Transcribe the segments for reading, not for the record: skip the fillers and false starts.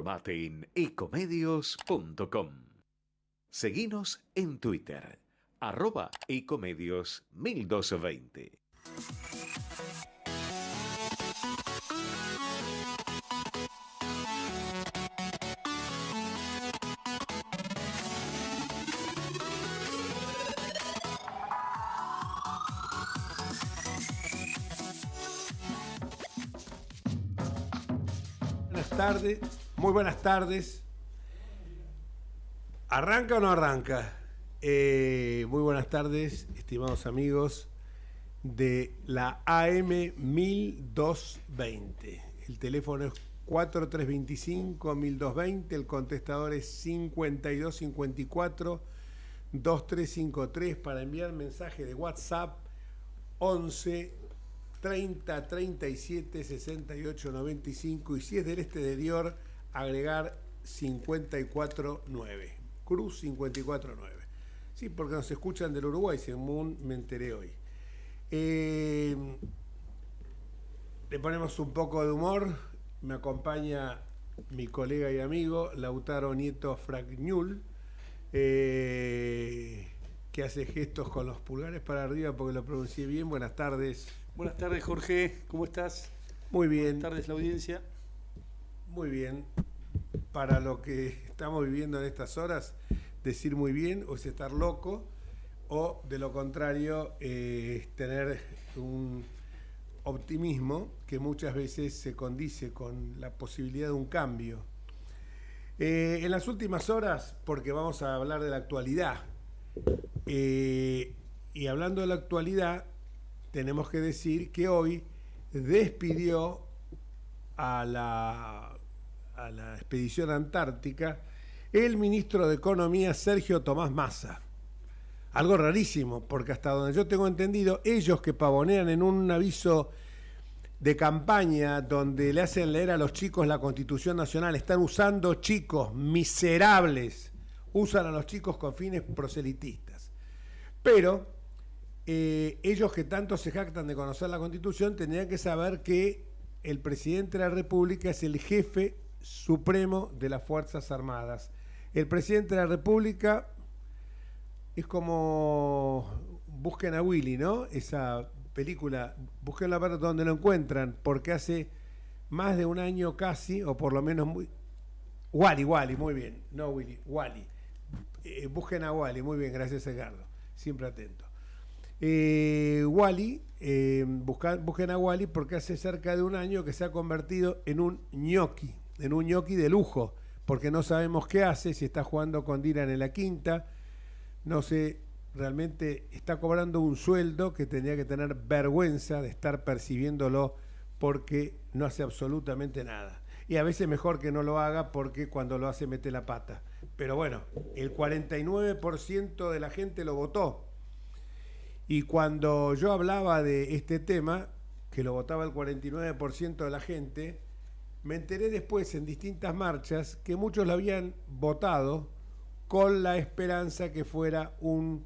Informate en ecomedios.com. Seguinos en Twitter, @ecomedios1220. Buenas tardes, muy buenas tardes. ¿Arranca o no arranca? Muy buenas tardes, estimados amigos de la AM 1220. El teléfono es 4325-1220, el contestador es 5254-2353 para enviar mensaje de WhatsApp 11 30 37 68 95 y si es del exterior agregar 549, Cruz 549. Sí, porque nos escuchan del Uruguay, según me enteré hoy. Le ponemos un poco de humor. Me acompaña mi colega y amigo Lautaro Nieto Fragnul, que hace gestos con los pulgares para arriba porque lo pronuncié bien. Buenas tardes. Buenas tardes, Jorge. ¿Cómo estás? Muy bien. Buenas tardes, la audiencia. Muy bien. Para lo que estamos viviendo en estas horas, decir muy bien o es estar loco, o de lo contrario, tener un optimismo que muchas veces se condice con la posibilidad de un cambio. En las últimas horas, porque vamos a hablar de la actualidad, y hablando de la actualidad, tenemos que decir que hoy despidió a la expedición antártica el ministro de Economía Sergio Tomás Massa. Algo rarísimo, porque hasta donde yo tengo entendido, ellos que pavonean en un aviso de campaña donde le hacen leer a los chicos la Constitución Nacional, están usando chicos miserables, usan a los chicos con fines proselitistas. Pero ellos que tanto se jactan de conocer la Constitución tendrían que saber que el presidente de la República es el jefe supremo de las Fuerzas Armadas. El presidente de la República es como Busquen a Willy, ¿no? Esa película, búsquenla a ver dónde lo encuentran, porque hace más de un año casi, o por lo menos Wally, muy bien, no Willy, Wally. Busquen a Wally, muy bien, gracias Edgardo, siempre atento. Busquen a Wally porque hace cerca de un año que se ha convertido en un ñoqui de lujo, porque no sabemos qué hace, si está jugando con Dylan en la quinta, no sé, realmente está cobrando un sueldo que tendría que tener vergüenza de estar percibiéndolo porque no hace absolutamente nada. Y a veces mejor que no lo haga porque cuando lo hace mete la pata. Pero bueno, el 49% de la gente lo votó. Y cuando yo hablaba de este tema, que lo votaba el 49% de la gente, me enteré después en distintas marchas que muchos lo habían votado con la esperanza que fuera un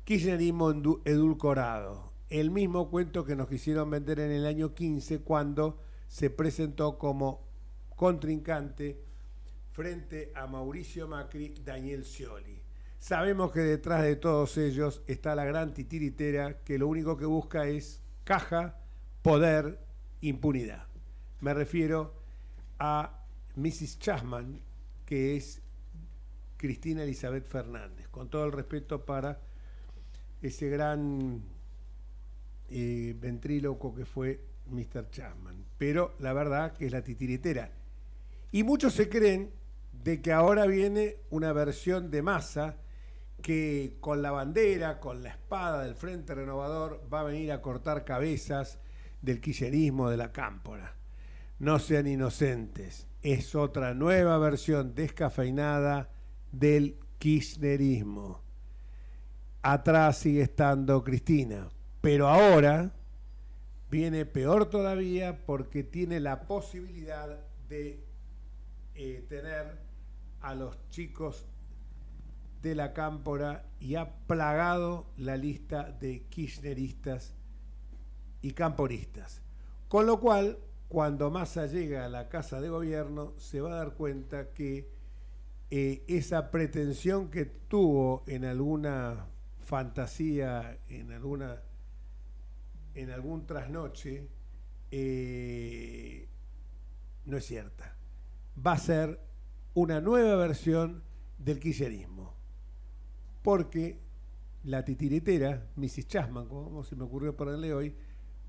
kirchnerismo edulcorado. El mismo cuento que nos quisieron vender en el año 15 cuando se presentó como contrincante frente a Mauricio Macri, Daniel Scioli. Sabemos que detrás de todos ellos está la gran titiritera que lo único que busca es caja, poder, impunidad. Me refiero a Mrs. Chasman, que es Cristina Elizabeth Fernández, con todo el respeto para ese gran ventríloco que fue Mr. Chasman. Pero la verdad que es la titiritera. Y muchos se creen de que ahora viene una versión de Massa que con la bandera, con la espada del Frente Renovador va a venir a cortar cabezas del kirchnerismo, de la cámpora. No sean inocentes, es otra nueva versión descafeinada del kirchnerismo. Atrás sigue estando Cristina, pero ahora viene peor todavía porque tiene la posibilidad de tener a los chicos de la cámpora y ha plagado la lista de kirchneristas y camporistas. Con lo cual cuando Massa llega a la Casa de Gobierno, se va a dar cuenta que esa pretensión que tuvo en alguna fantasía, en algún trasnoche, no es cierta. Va a ser una nueva versión del kirchnerismo. Porque la titiritera, Mrs. Chasman, como se me ocurrió ponerle hoy,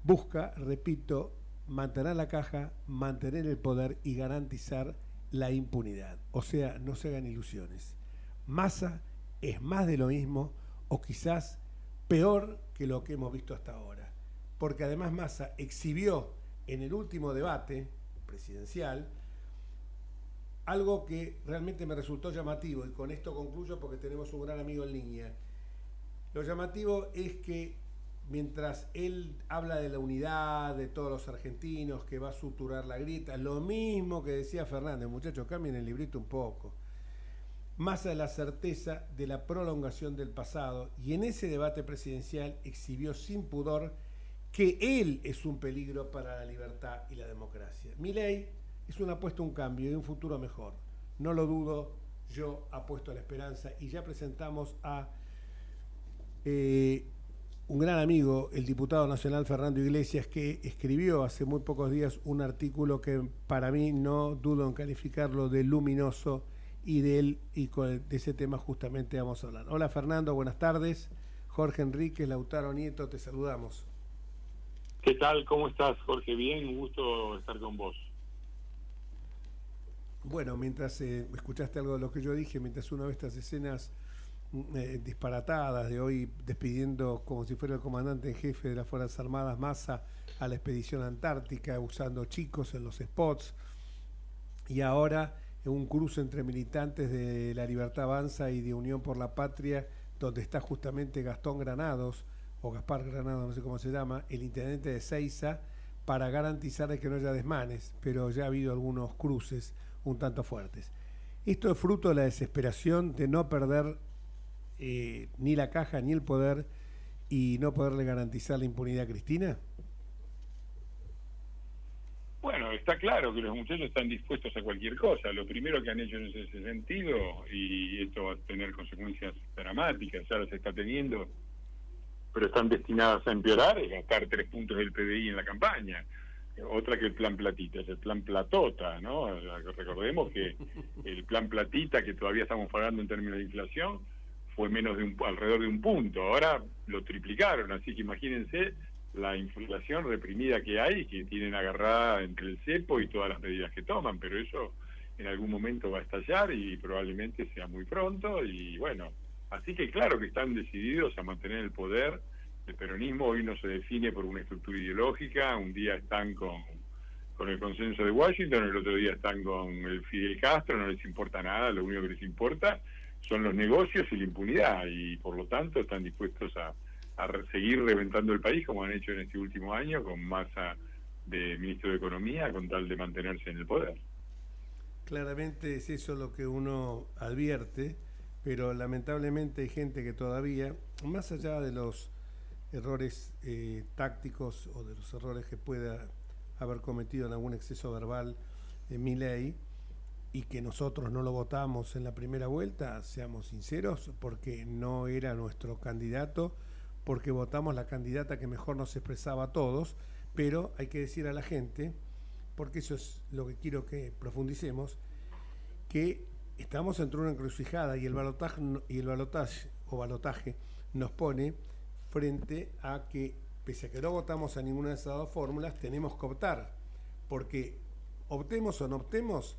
busca, repito, mantener la caja, mantener el poder y garantizar la impunidad. O sea, no se hagan ilusiones. Massa es más de lo mismo o quizás peor que lo que hemos visto hasta ahora. Porque además Massa exhibió en el último debate presidencial algo que realmente me resultó llamativo, y con esto concluyo porque tenemos un gran amigo en línea. Lo llamativo es que mientras él habla de la unidad de todos los argentinos, que va a suturar la grieta, lo mismo que decía Fernández, muchachos, cambien el librito un poco. Más a la certeza de la prolongación del pasado, y en ese debate presidencial exhibió sin pudor que él es un peligro para la libertad y la democracia. Milei es una apuesta a un cambio y un futuro mejor. No lo dudo, yo apuesto a la esperanza, y ya presentamos a un gran amigo, el diputado nacional Fernando Iglesias, que escribió hace muy pocos días un artículo que para mí no dudo en calificarlo de luminoso, y de ese tema justamente vamos a hablar. Hola Fernando, buenas tardes. Jorge Enríquez, Lautaro Nieto, te saludamos. ¿Qué tal? ¿Cómo estás, Jorge? Bien, un gusto estar con vos. Bueno, mientras escuchaste algo de lo que yo dije, mientras uno ve estas escenas disparatadas de hoy despidiendo como si fuera el comandante en jefe de las Fuerzas Armadas Massa a la expedición antártica, usando chicos en los spots, y ahora en un cruce entre militantes de La Libertad Avanza y de Unión por la Patria, donde está justamente Gastón Granados, o Gaspar Granados, no sé cómo se llama, el intendente de Seiza, para garantizar de que no haya desmanes, pero ya ha habido algunos cruces un tanto fuertes. Esto es fruto de la desesperación de no perder ni la caja ni el poder y no poderle garantizar la impunidad a Cristina. Bueno, está claro que los muchachos están dispuestos a cualquier cosa. Lo primero que han hecho en ese sentido, y esto va a tener consecuencias dramáticas, ya las está teniendo, pero están destinadas a empeorar, es gastar 3 puntos del PBI en la campaña. Otra que el plan Platita, es el plan Platota, ¿no? Recordemos que el plan Platita, que todavía estamos pagando en términos de inflación, fue alrededor de 1 punto. Ahora lo triplicaron, así que imagínense la inflación reprimida que hay, que tienen agarrada entre el cepo y todas las medidas que toman, pero eso en algún momento va a estallar y probablemente sea muy pronto, y bueno, así que claro que están decididos a mantener el poder. El peronismo hoy no se define por una estructura ideológica, un día están con el consenso de Washington, el otro día están con el Fidel Castro, no les importa nada, lo único que les importa son los negocios y la impunidad, y por lo tanto están dispuestos a seguir reventando el país como han hecho en este último año, con Massa de ministro de Economía, con tal de mantenerse en el poder. Claramente es eso lo que uno advierte, pero lamentablemente hay gente que todavía, más allá de los errores tácticos o de los errores que pueda haber cometido en algún exceso verbal en Milei, y que nosotros no lo votamos en la primera vuelta, seamos sinceros, porque no era nuestro candidato, porque votamos la candidata que mejor nos expresaba a todos, pero hay que decir a la gente, porque eso es lo que quiero que profundicemos, que estamos entre una encrucijada, y el balotaje nos pone frente a que, pese a que no votamos a ninguna de esas dos fórmulas, tenemos que optar, porque optemos o no optemos,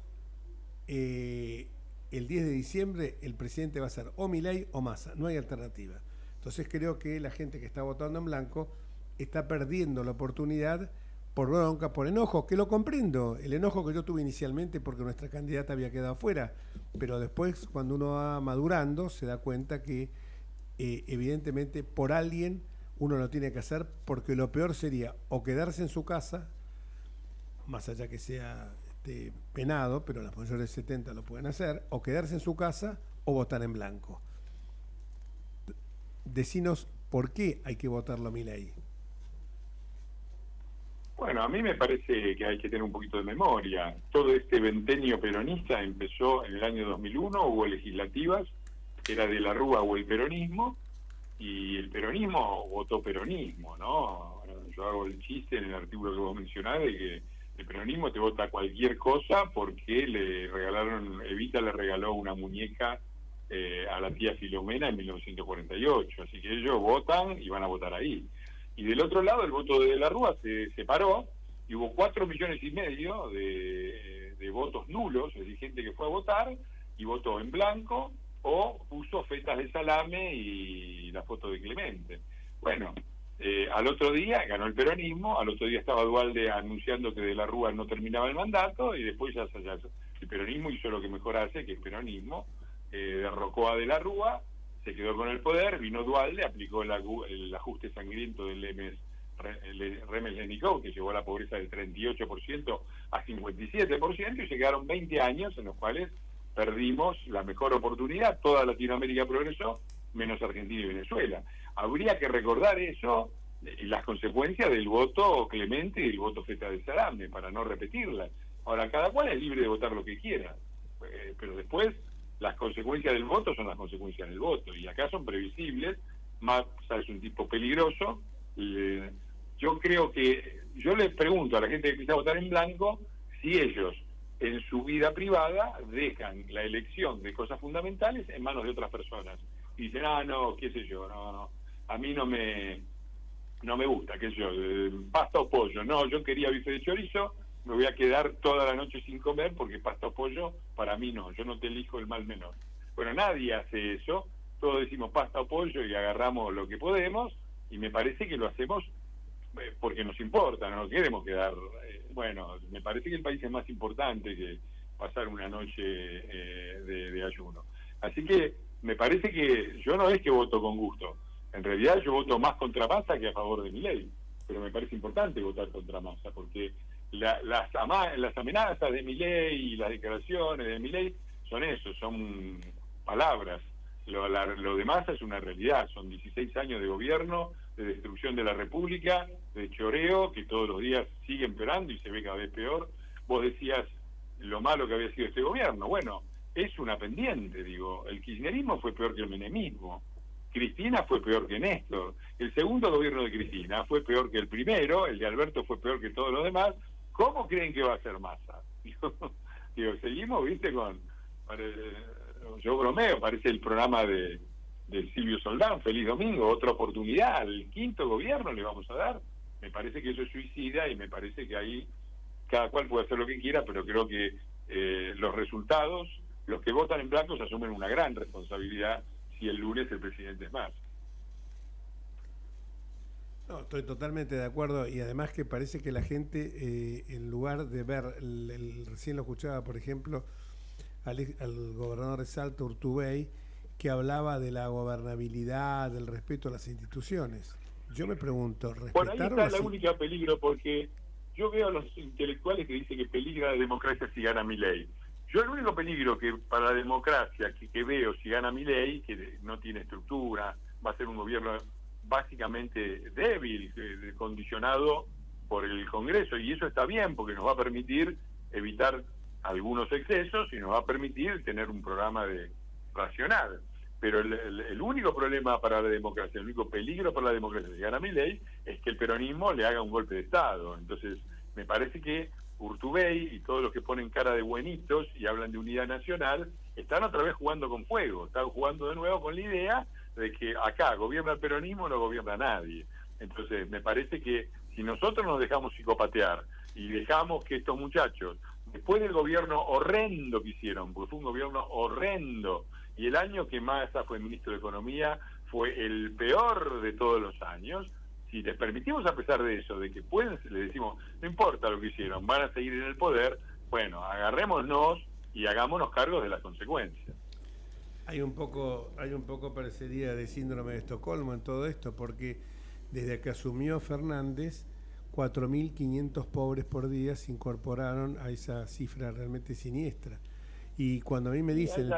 el 10 de diciembre el presidente va a ser o Milei o Massa, no hay alternativa. Entonces creo que la gente que está votando en blanco está perdiendo la oportunidad por bronca, por enojo, que lo comprendo, el enojo que yo tuve inicialmente porque nuestra candidata había quedado fuera, pero después cuando uno va madurando se da cuenta que evidentemente por alguien uno lo tiene que hacer, porque lo peor sería o quedarse en su casa, más allá que sea penado, pero las mayores de 70 lo pueden hacer, o quedarse en su casa o votar en blanco. Decinos por qué hay que votarlo a Milei. Bueno, a mí me parece que hay que tener un poquito de memoria. Todo este ventenio peronista empezó en el año 2001, hubo legislativas, era de la Rúa o el peronismo, y el peronismo votó peronismo, ¿no? Yo hago el chiste en el artículo que vos mencionás de que el peronismo te vota cualquier cosa porque Evita le regaló una muñeca a la tía Filomena en 1948, así que ellos votan y van a votar ahí. Y del otro lado el voto de la Rúa se separó y hubo 4,5 millones de votos nulos, es decir, gente que fue a votar y votó en blanco o puso fetas de salame y la foto de Clemente. Bueno, al otro día ganó el peronismo, al otro día estaba Duhalde anunciando que de la Rúa no terminaba el mandato y después ya el peronismo hizo lo que mejor hace, que es peronismo, derrocó a de la Rúa, se quedó con el poder, vino Duhalde, aplicó el ajuste sangriento del Remes-Lenikov, que llevó a la pobreza del 38% a 57%, y se quedaron 20 años en los cuales perdimos la mejor oportunidad. Toda Latinoamérica progresó, menos Argentina y Venezuela. Habría que recordar eso y las consecuencias del voto Clemente y el voto feta de salame, para no repetirlas. Ahora, cada cual es libre de votar lo que quiera, pero después las consecuencias del voto son las consecuencias del voto, y acá son previsibles. Massa es un tipo peligroso. Yo creo que, yo les pregunto a la gente que empieza a votar en blanco, si ellos en su vida privada dejan la elección de cosas fundamentales en manos de otras personas. Y dicen, no, qué sé yo, no, a mí no me gusta, qué sé yo, pasta o pollo, no, yo quería bife de chorizo, me voy a quedar toda la noche sin comer porque pasta o pollo para mí no, yo no te elijo el mal menor. Bueno, nadie hace eso, todos decimos pasta o pollo y agarramos lo que podemos, y me parece que lo hacemos porque nos importa, no queremos quedar... bueno, me parece que el país es más importante que pasar una noche de ayuno. Así que me parece que yo no es que voto con gusto, en realidad yo voto más contra Massa que a favor de Milei, pero me parece importante votar contra Massa, porque las amenazas de Milei y las declaraciones de Milei son eso, son palabras. Lo de Massa es una realidad, son 16 años de gobierno, de destrucción de la República, de choreo, que todos los días sigue empeorando y se ve cada vez peor. Vos decías lo malo que había sido este gobierno. Bueno, es una pendiente, digo. El kirchnerismo fue peor que el menemismo. Cristina fue peor que Néstor. El segundo gobierno de Cristina fue peor que el primero, el de Alberto fue peor que todos los demás. ¿Cómo creen que va a ser Massa? Digo, seguimos, viste, yo bromeo, parece el programa de Silvio Soldán, Feliz Domingo, otra oportunidad, el quinto gobierno le vamos a dar. Me parece que eso es suicida y me parece que ahí cada cual puede hacer lo que quiera, pero creo que los resultados, los que votan en blanco, se asumen una gran responsabilidad si el lunes el presidente es Massa. No, estoy totalmente de acuerdo, y además que parece que la gente, en lugar de ver, recién lo escuchaba, por ejemplo, al gobernador de Salta, Urtubey, que hablaba de la gobernabilidad, del respeto a las instituciones. Yo me pregunto, bueno, ahí está el único peligro, porque yo veo a los intelectuales que dicen que peligra la democracia si gana Milei. Yo el único peligro que para la democracia que veo si gana Milei, que no tiene estructura, va a ser un gobierno básicamente débil, condicionado por el Congreso, y eso está bien porque nos va a permitir evitar algunos excesos y nos va a permitir tener un programa racional. Pero el único problema para la democracia, el único peligro para la democracia si gana Milei, es que el peronismo le haga un golpe de Estado. Entonces, me parece que Urtubey y todos los que ponen cara de buenitos y hablan de unidad nacional, están otra vez jugando con fuego, están jugando de nuevo con la idea de que acá gobierna el peronismo, no gobierna nadie. Entonces, me parece que si nosotros nos dejamos psicopatear y dejamos que estos muchachos, después del gobierno horrendo que hicieron, porque fue un gobierno horrendo, y el año que Massa fue ministro de Economía fue el peor de todos los años, si les permitimos, a pesar de eso, de que le decimos, no importa lo que hicieron, van a seguir en el poder, bueno, agarrémonos y hagámonos cargos de las consecuencias. Hay un poco parecería de síndrome de Estocolmo en todo esto, porque desde que asumió Fernández, 4.500 pobres por día se incorporaron a esa cifra realmente siniestra. Y cuando a mí me dicen...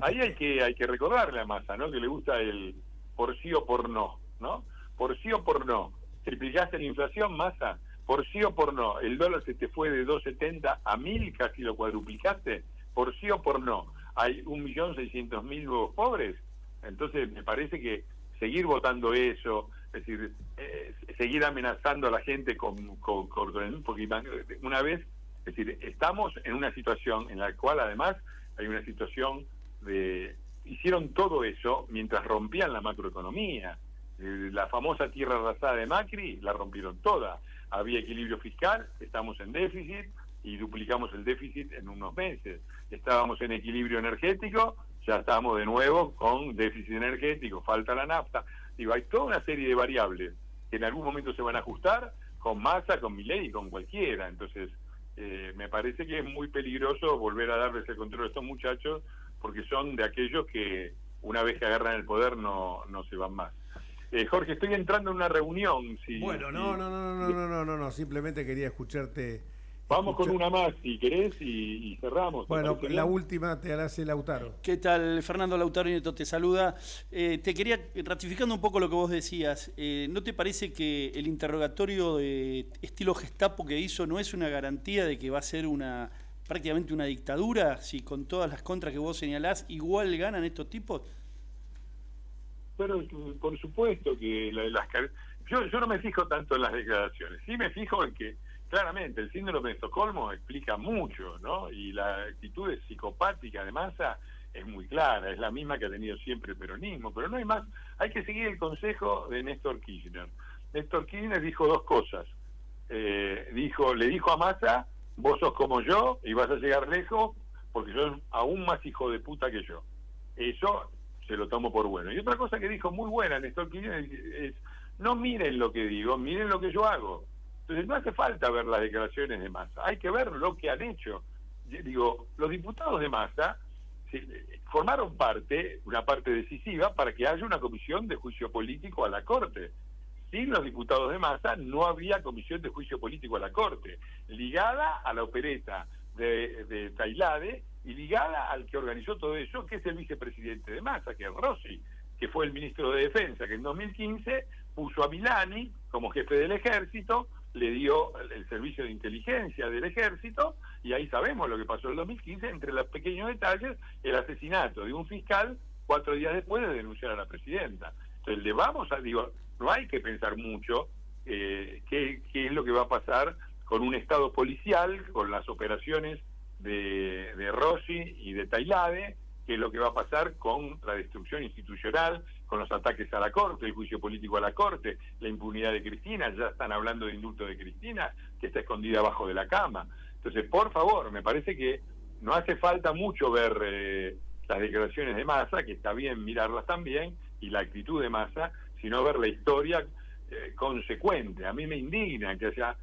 Ahí hay que recordarle a Massa, ¿no? Que le gusta el por sí o por no, ¿no? Por sí o por no. triplicaste la inflación, Massa, por sí o por no. El dólar se te fue de 2.70 a 1.000, casi lo cuadruplicaste, por sí o por no. Hay 1.600.000 nuevos pobres. Entonces me parece que seguir votando eso, es decir, seguir amenazando a la gente porque una vez, es decir, estamos en una situación en la cual además hay una situación hicieron todo eso mientras rompían la macroeconomía. La famosa tierra arrasada de Macri la rompieron toda. Había equilibrio fiscal, estamos en déficit y duplicamos el déficit en unos meses. Estábamos en equilibrio energético, ya estamos de nuevo con déficit energético, falta la nafta. Digo, hay toda una serie de variables que en algún momento se van a ajustar con Massa, con Milei y con cualquiera. Entonces, me parece que es muy peligroso volver a darles el control a estos muchachos, porque son de aquellos que una vez que agarran el poder no se van más. Jorge, estoy entrando en una reunión. Bueno, no, simplemente quería escucharte. Vamos con una más, si querés, y cerramos. Bueno, la última te la hace Lautaro. ¿Qué tal? Fernando Lautaro Nieto te saluda. Te quería, ratificando un poco lo que vos decías, ¿no te parece que el interrogatorio de estilo Gestapo que hizo no es una garantía de que va a ser prácticamente una dictadura? Si con todas las contras que vos señalás, igual ganan estos tipos. Pero por supuesto que yo no me fijo tanto en las declaraciones, sí me fijo en que claramente el síndrome de Estocolmo explica mucho, ¿no? Y la actitud psicopática de Massa es muy clara, es la misma que ha tenido siempre el peronismo, pero no hay más, hay que seguir el consejo de Néstor Kirchner. Néstor Kirchner dijo dos cosas, le dijo a Massa, vos sos como yo y vas a llegar lejos porque sos aún más hijo de puta que yo. Eso se lo tomo por bueno. Y otra cosa que dijo muy buena Néstor Kirchner es, no miren lo que digo, miren lo que yo hago. Entonces no hace falta ver las declaraciones de Massa, hay que ver lo que han hecho. Digo, los diputados de Massa formaron una parte decisiva para que haya una comisión de juicio político a la Corte. Sin los diputados de Massa no había comisión de juicio político a la Corte, ligada a la opereta de Tailade y ligada al que organizó todo eso, que es el vicepresidente de Massa, que es Rossi, que fue el ministro de Defensa, que en 2015 puso a Milani como jefe del ejército, le dio el servicio de inteligencia del ejército, y ahí sabemos lo que pasó en el 2015, entre los pequeños detalles, el asesinato de un fiscal 4 días después de denunciar a la presidenta. Entonces no hay que pensar mucho qué es lo que va a pasar con un Estado policial, con las operaciones de Rossi y de Tailade, qué es lo que va a pasar con la destrucción institucional, con los ataques a la Corte, el juicio político a la Corte, la impunidad de Cristina, ya están hablando de indulto de Cristina, que está escondida abajo de la cama. Entonces, por favor, me parece que no hace falta mucho ver las declaraciones de Massa, que está bien mirarlas también, y la actitud de Massa, sino ver la historia consecuente. A mí me indigna que haya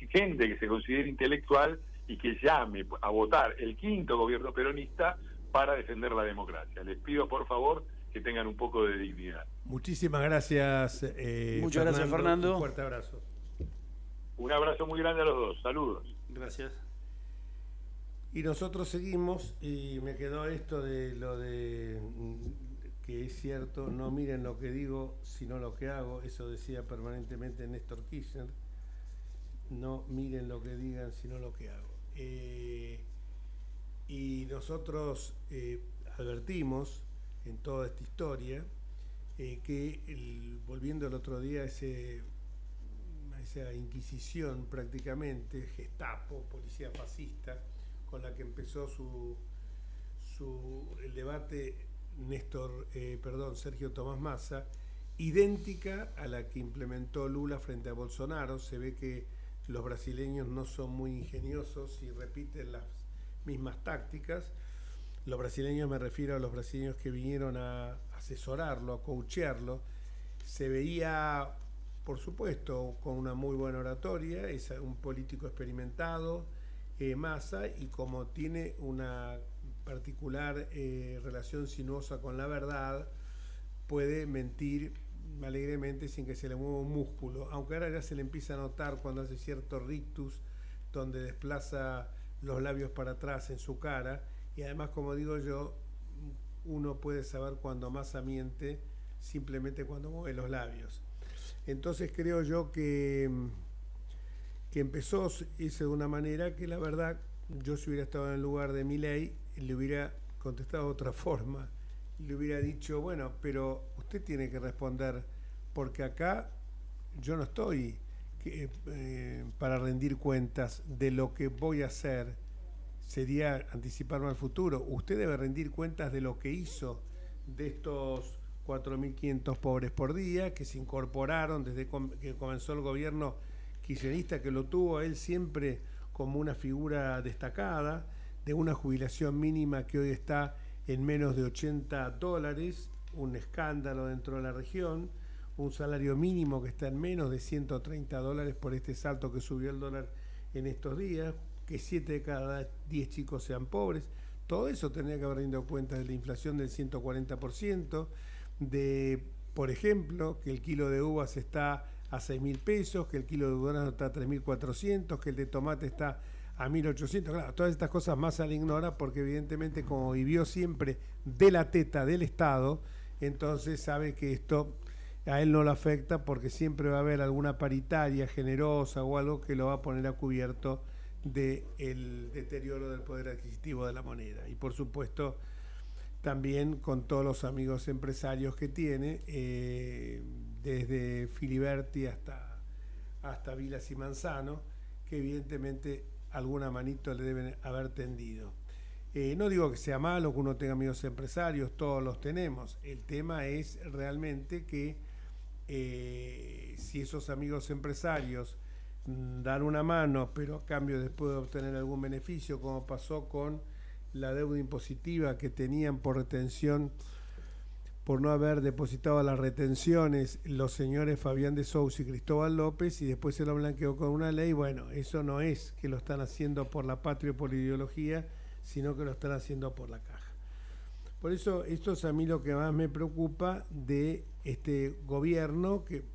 gente que se considere intelectual y que llame a votar el quinto gobierno peronista para defender la democracia. Les pido, por favor, que tengan un poco de dignidad. Muchísimas gracias. Muchas gracias, Fernando. Un fuerte abrazo. Un abrazo muy grande a los dos. Saludos. Gracias. Y nosotros seguimos, y me quedó esto de lo de que es cierto, no miren lo que digo, sino lo que hago. Eso decía permanentemente Néstor Kirchner. No miren lo que digan, sino lo que hago. Y nosotros advertimos en toda esta historia que volviendo el otro día a esa inquisición prácticamente, Gestapo, policía fascista, con la que empezó el debate Sergio Tomás Massa, idéntica a la que implementó Lula frente a Bolsonaro. Se ve que los brasileños no son muy ingeniosos y repiten las mismas tácticas. Los brasileños, me refiero a los brasileños que vinieron a asesorarlo, a coachearlo. Se veía, por supuesto, con una muy buena oratoria, es un político experimentado, Massa, y como tiene una particular relación sinuosa con la verdad, puede mentir alegremente sin que se le mueva un músculo, aunque ahora ya se le empieza a notar cuando hace cierto rictus, donde desplaza los labios para atrás en su cara, y además, como digo yo, uno puede saber cuando Massa miente simplemente cuando mueve los labios. Entonces creo yo que empezó hice de una manera que la verdad, yo si hubiera estado en el lugar de Milei, le hubiera contestado de otra forma. Le hubiera dicho, bueno, pero usted tiene que responder, porque acá yo no estoy para rendir cuentas de lo que voy a hacer. Sería anticiparme al futuro. Usted debe rendir cuentas de lo que hizo, de estos 4.500 pobres por día que se incorporaron desde que comenzó el gobierno kirchnerista, que lo tuvo él siempre como una figura destacada, de una jubilación mínima que hoy está en menos de $80, un escándalo dentro de la región, un salario mínimo que está en menos de $130 por este salto que subió el dólar en estos días, que 7 de cada 10 chicos sean pobres. Todo eso tenía que haber rendido cuenta de la inflación del 140%, de, por ejemplo, que el kilo de uvas está a 6.000 pesos, que el kilo de durazno está a 3.400, que el de tomate está a 1.800. Claro, todas estas cosas más se le ignora porque evidentemente como vivió siempre de la teta del Estado, entonces sabe que esto a él no lo afecta porque siempre va a haber alguna paritaria generosa o algo que lo va a poner a cubierto del deterioro del poder adquisitivo de la moneda. Y por supuesto también con todos los amigos empresarios que tiene, desde Filiberti hasta Vilas y Manzano, que evidentemente alguna manito le deben haber tendido. No digo que sea malo que uno tenga amigos empresarios, todos los tenemos. El tema es realmente que si esos amigos empresarios dan una mano, pero a cambio después de obtener algún beneficio, como pasó con la deuda impositiva que tenían por retención, por no haber depositado las retenciones los señores Fabián de Sousa y Cristóbal López, y después se lo blanqueó con una ley. Bueno, eso no es que lo están haciendo por la patria o por ideología, sino que lo están haciendo por la caja. Por eso esto es a mí lo que más me preocupa de este gobierno, que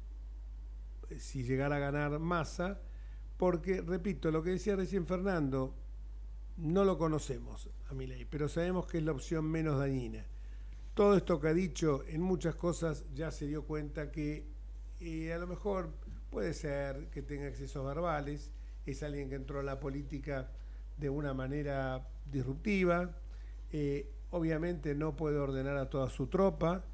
si llegara a ganar Massa, porque, repito, lo que decía recién Fernando, no lo conocemos a Milei, pero sabemos que es la opción menos dañina. Todo esto que ha dicho en muchas cosas ya se dio cuenta que a lo mejor puede ser que tenga excesos verbales, es alguien que entró a la política de una manera disruptiva, obviamente no puede ordenar a toda su tropa,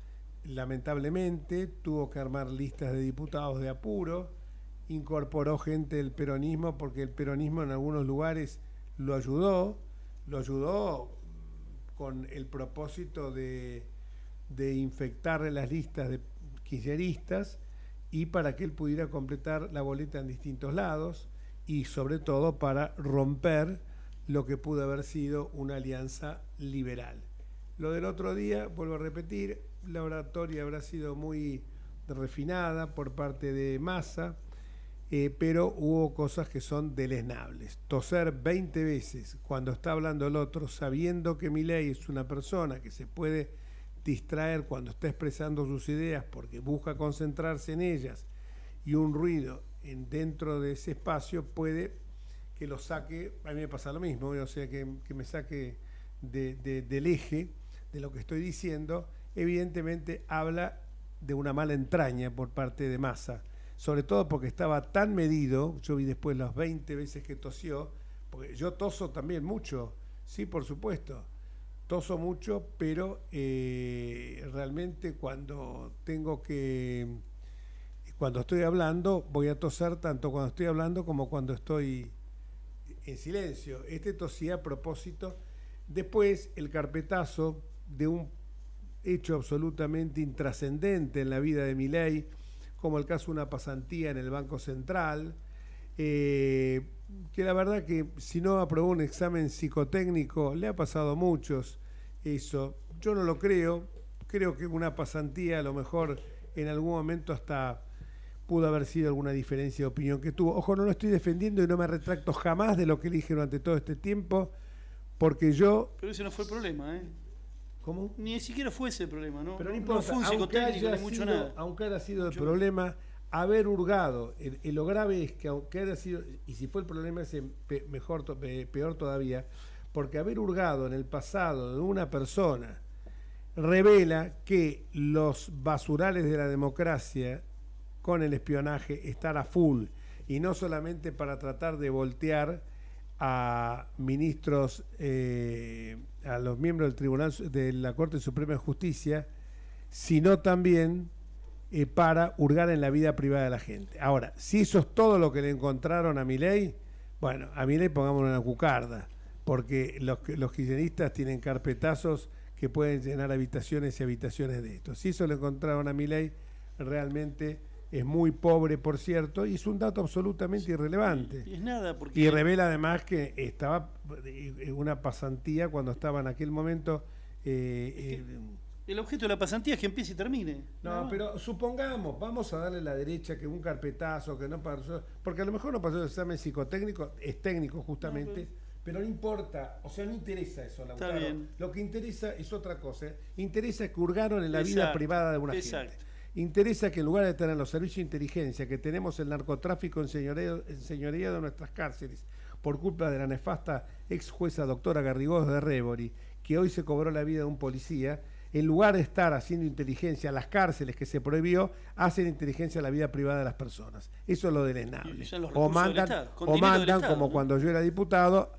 lamentablemente tuvo que armar listas de diputados de apuro, incorporó gente del peronismo porque el peronismo en algunos lugares lo ayudó con el propósito de infectarle las listas de kirchneristas y para que él pudiera completar la boleta en distintos lados y sobre todo para romper lo que pudo haber sido una alianza liberal. Lo del otro día, vuelvo a repetir, la oratoria habrá sido muy refinada por parte de Massa, pero hubo cosas que son deleznables. Toser 20 veces cuando está hablando el otro, sabiendo que Milei es una persona que se puede distraer cuando está expresando sus ideas porque busca concentrarse en ellas, y un ruido dentro de ese espacio puede que lo saque. A mí me pasa lo mismo, o sea, que me saque del eje de lo que estoy diciendo. Evidentemente habla de una mala entraña por parte de Massa, sobre todo porque estaba tan medido. Yo vi después las 20 veces que tosió, porque yo toso también mucho, sí, por supuesto, toso mucho, pero realmente cuando estoy hablando, voy a toser tanto cuando estoy hablando como cuando estoy en silencio. Tosía a propósito. Después, el carpetazo de un hecho absolutamente intrascendente en la vida de Milei, como el caso de una pasantía en el Banco Central, que la verdad que si no aprobó un examen psicotécnico, le ha pasado a muchos eso. Yo no lo creo que una pasantía a lo mejor en algún momento hasta pudo haber sido alguna diferencia de opinión que tuvo. Ojo, no lo estoy defendiendo y no me retracto jamás de lo que dije durante todo este tiempo, porque yo... Pero ese no fue el problema, ¿eh? ¿Cómo? Ni siquiera fue ese el problema, ¿no? Pero no importa, importa, no fue un psicotécnico ni mucho nada. Aunque haya sido el problema haber hurgado, lo grave es que aunque haya sido, y si fue el problema es peor todavía, porque haber hurgado en el pasado de una persona revela que los basurales de la democracia con el espionaje, estar a full, y no solamente para tratar de voltear a ministros, a los miembros del Tribunal de la Corte Suprema de Justicia, sino también para hurgar en la vida privada de la gente. Ahora, si eso es todo lo que le encontraron a Milei, bueno, a Milei pongámoslo en la cucarda, porque los kirchneristas tienen carpetazos que pueden llenar habitaciones y habitaciones de esto. Si eso le encontraron a Milei, realmente es muy pobre, por cierto, y es un dato absolutamente irrelevante. Y es nada, porque... Y revela además que estaba en una pasantía cuando estaba en aquel momento... el objeto de la pasantía es que empiece y termine. No, pero supongamos, vamos a darle a la derecha que un carpetazo, que no pasó, porque a lo mejor no pasó el examen psicotécnico, es técnico justamente, pero no importa, o sea, no interesa eso, Lautaro. Está bien. Lo que interesa es otra cosa, interesa que hurgaron en la vida Exacto, privada de una exacto. gente. Interesa que en lugar de tener los servicios de inteligencia, que tenemos el narcotráfico en señorío de nuestras cárceles, por culpa de la nefasta ex jueza doctora Garrigós de Rébori, que hoy se cobró la vida de un policía, en lugar de estar haciendo inteligencia a las cárceles que se prohibió, hacen inteligencia a la vida privada de las personas. Eso es lo deleznable. O mandan, como cuando yo era diputado,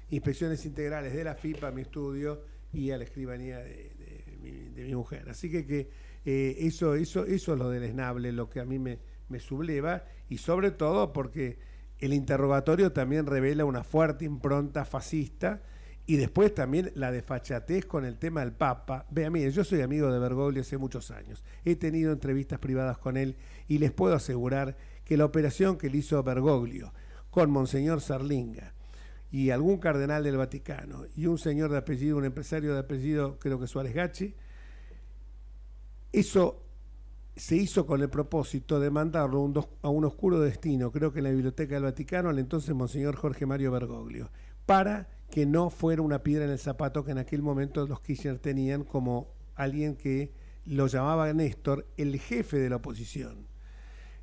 inspecciones integrales de la FIPA a mi estudio y a la escribanía de mi mujer. Así que eso es lo deleznable, lo que a mí me subleva, y sobre todo porque el interrogatorio también revela una fuerte impronta fascista. Y después también la desfachatez con el tema del Papa. Vea, miren, yo soy amigo de Bergoglio hace muchos años. He tenido entrevistas privadas con él y les puedo asegurar que la operación que le hizo Bergoglio con Monseñor Zarlinga y algún cardenal del Vaticano y un señor de apellido, un empresario de apellido, creo que Suárez Gachi, eso se hizo con el propósito de mandarlo a un oscuro destino, creo que en la Biblioteca del Vaticano, al entonces Monseñor Jorge Mario Bergoglio, para que no fuera una piedra en el zapato que en aquel momento los Kirchner tenían como alguien que lo llamaba Néstor, el jefe de la oposición.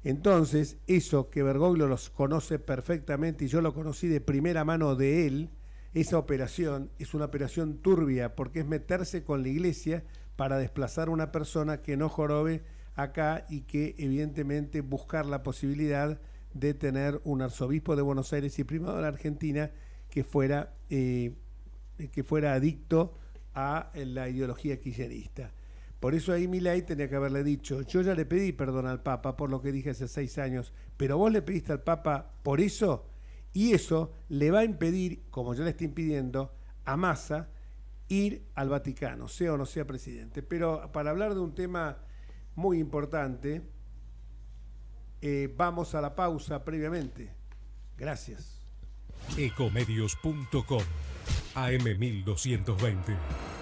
Entonces, eso que Bergoglio los conoce perfectamente, y yo lo conocí de primera mano de él, esa operación es una operación turbia, porque es meterse con la iglesia para desplazar a una persona que no jorobe acá y que evidentemente buscar la posibilidad de tener un arzobispo de Buenos Aires y primado de la Argentina que fuera adicto a la ideología kirchnerista. Por eso ahí Milei tenía que haberle dicho, yo ya le pedí perdón al Papa por lo que dije hace 6 años, pero vos le pediste al Papa por eso, y eso le va a impedir, como ya le está impidiendo, a Massa ir al Vaticano, sea o no sea presidente. Pero para hablar de un tema muy importante, vamos a la pausa previamente. Gracias. Ecomedios.com AM1220.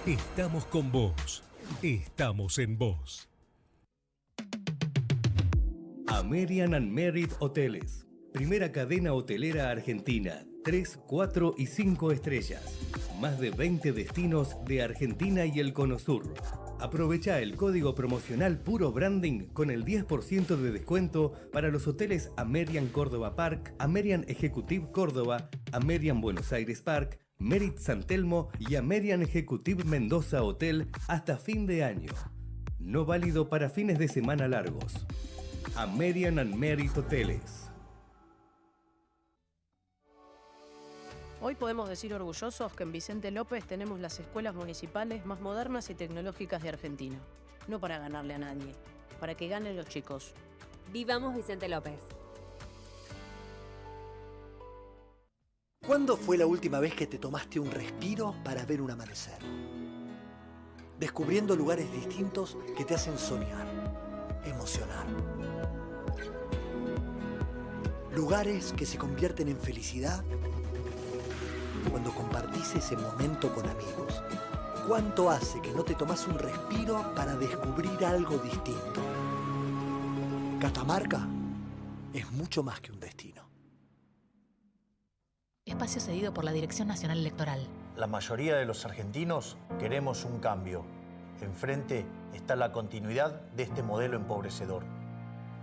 Estamos con vos. Estamos en vos. American and Merit Hoteles. Primera cadena hotelera argentina. 3, 4 y 5 estrellas. Más de 20 destinos de Argentina y el Cono Sur. Aprovecha el código promocional Puro Branding con el 10% de descuento para los hoteles American Córdoba Park, American Executive Córdoba, American Buenos Aires Park, Merit San Telmo y American Executive Mendoza Hotel hasta fin de año. No válido para fines de semana largos. American and Merit Hoteles. Hoy podemos decir orgullosos que en Vicente López tenemos las escuelas municipales más modernas y tecnológicas de Argentina. No para ganarle a nadie, para que ganen los chicos. Vivamos Vicente López. ¿Cuándo fue la última vez que te tomaste un respiro para ver un amanecer? Descubriendo lugares distintos que te hacen soñar, emocionar. Lugares que se convierten en felicidad cuando compartís ese momento con amigos. ¿Cuánto hace que no te tomás un respiro para descubrir algo distinto? Catamarca es mucho más que un destino. Espacio cedido por la Dirección Nacional Electoral. La mayoría de los argentinos queremos un cambio. Enfrente está la continuidad de este modelo empobrecedor.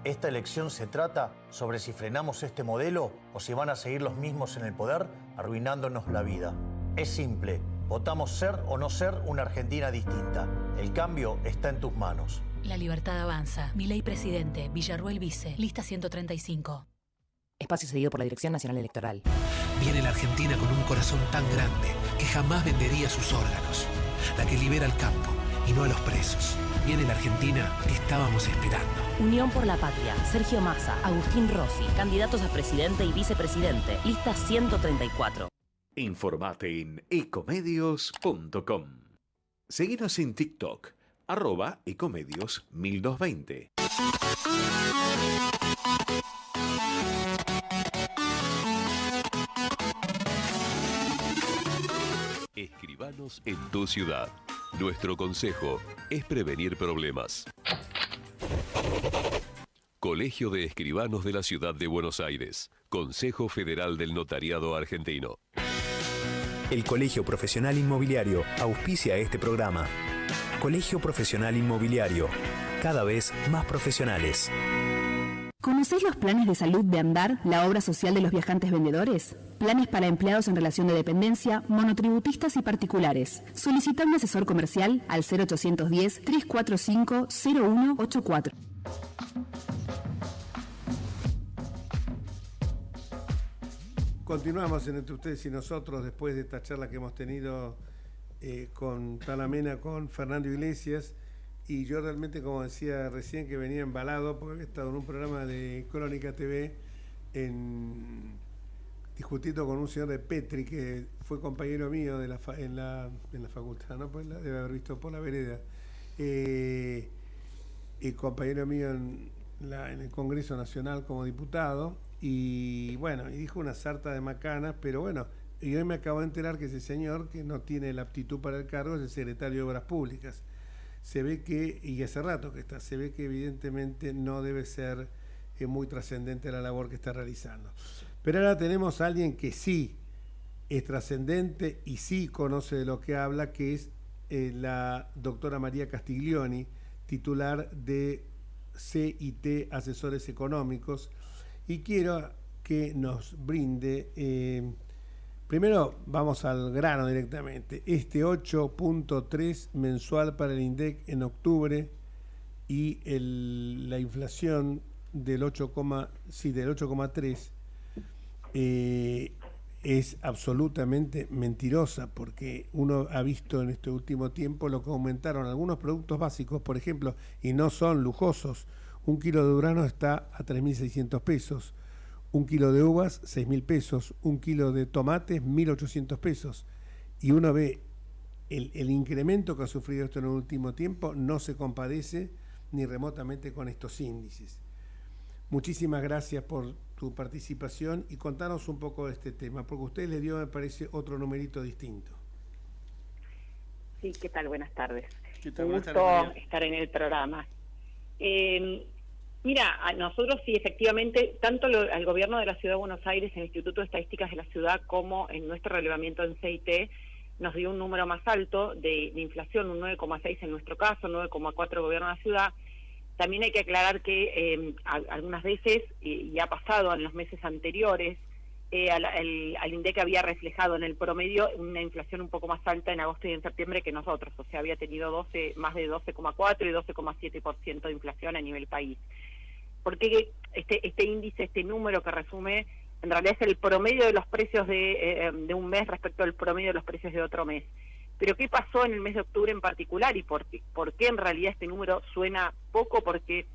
Esta elección se trata sobre si frenamos este modelo o si van a seguir los mismos en el poder, arruinándonos la vida. Es simple, votamos ser o no ser una Argentina distinta. El cambio está en tus manos. La libertad avanza. Milei presidente, Villarruel vice, lista 135. Espacio cedido por la Dirección Nacional Electoral. Viene la Argentina con un corazón tan grande que jamás vendería sus órganos. La que libera al campo y no a los presos. Viene la Argentina que estábamos esperando. Unión por la Patria, Sergio Massa, Agustín Rossi, candidatos a presidente y vicepresidente, lista 134. Informate en ecomedios.com. Seguinos en TikTok, @ecomedios1220. Escribanos en tu ciudad. Nuestro consejo es prevenir problemas. Colegio de Escribanos de la Ciudad de Buenos Aires. Consejo Federal del Notariado Argentino. El Colegio Profesional Inmobiliario auspicia este programa. Colegio Profesional Inmobiliario, cada vez más profesionales. ¿Conocéis los planes de salud de Andar, la obra social de los viajantes vendedores? Planes para empleados en relación de dependencia, monotributistas y particulares. Solicita un asesor comercial al 0810-345-0184. Continuamos en Entre Ustedes y Nosotros después de esta charla que hemos tenido con tan amena con Fernando Iglesias. Y yo realmente, como decía recién, que venía embalado porque he estado en un programa de Crónica TV discutiendo con un señor de Petri que fue compañero mío en la facultad, ¿no? Pues la debe haber visto por la vereda. Y compañero mío en el Congreso Nacional como diputado. Y bueno, y dijo una sarta de macanas, pero bueno, y hoy me acabo de enterar que ese señor, que no tiene la aptitud para el cargo, es el secretario de Obras Públicas. Se ve que, y hace rato que está, se ve que evidentemente no debe ser muy trascendente la labor que está realizando. Pero ahora tenemos a alguien que sí es trascendente y sí conoce de lo que habla, que es la doctora María Castiglioni, titular de CIT Asesores Económicos, y quiero que nos brinde... Primero vamos al grano directamente. 8.3 mensual para el INDEC en octubre y la inflación del 8,3 es absolutamente mentirosa, porque uno ha visto en este último tiempo lo que aumentaron algunos productos básicos, por ejemplo, y no son lujosos. Un kilo de durazno está a 3.600 pesos. Un kilo de uvas, 6.000 pesos. Un kilo de tomates, 1.800 pesos. Y uno ve el incremento que ha sufrido esto en el último tiempo, no se compadece ni remotamente con estos índices. Muchísimas gracias por tu participación y contanos un poco de este tema, porque usted le dio, me parece, otro numerito distinto. Sí, ¿qué tal? Buenas tardes. ¿Qué tal? Un Buenas gusto tardes, estar en el programa. Mira, a nosotros sí, efectivamente, tanto al gobierno de la Ciudad de Buenos Aires, en el Instituto de Estadísticas de la Ciudad, como en nuestro relevamiento en CIT, nos dio un número más alto de inflación, un 9,6 en nuestro caso, 9,4 el gobierno de la ciudad. También hay que aclarar que algunas veces, y ha pasado en los meses anteriores, al INDEC había reflejado en el promedio una inflación un poco más alta en agosto y en septiembre que nosotros, o sea, había tenido más de 12,4 y 12,7% de inflación a nivel país. Porque este índice, este número que resume, en realidad es el promedio de los precios de un mes respecto al promedio de los precios de otro mes. Pero ¿qué pasó en el mes de octubre en particular y por qué en realidad este número suena poco? Porque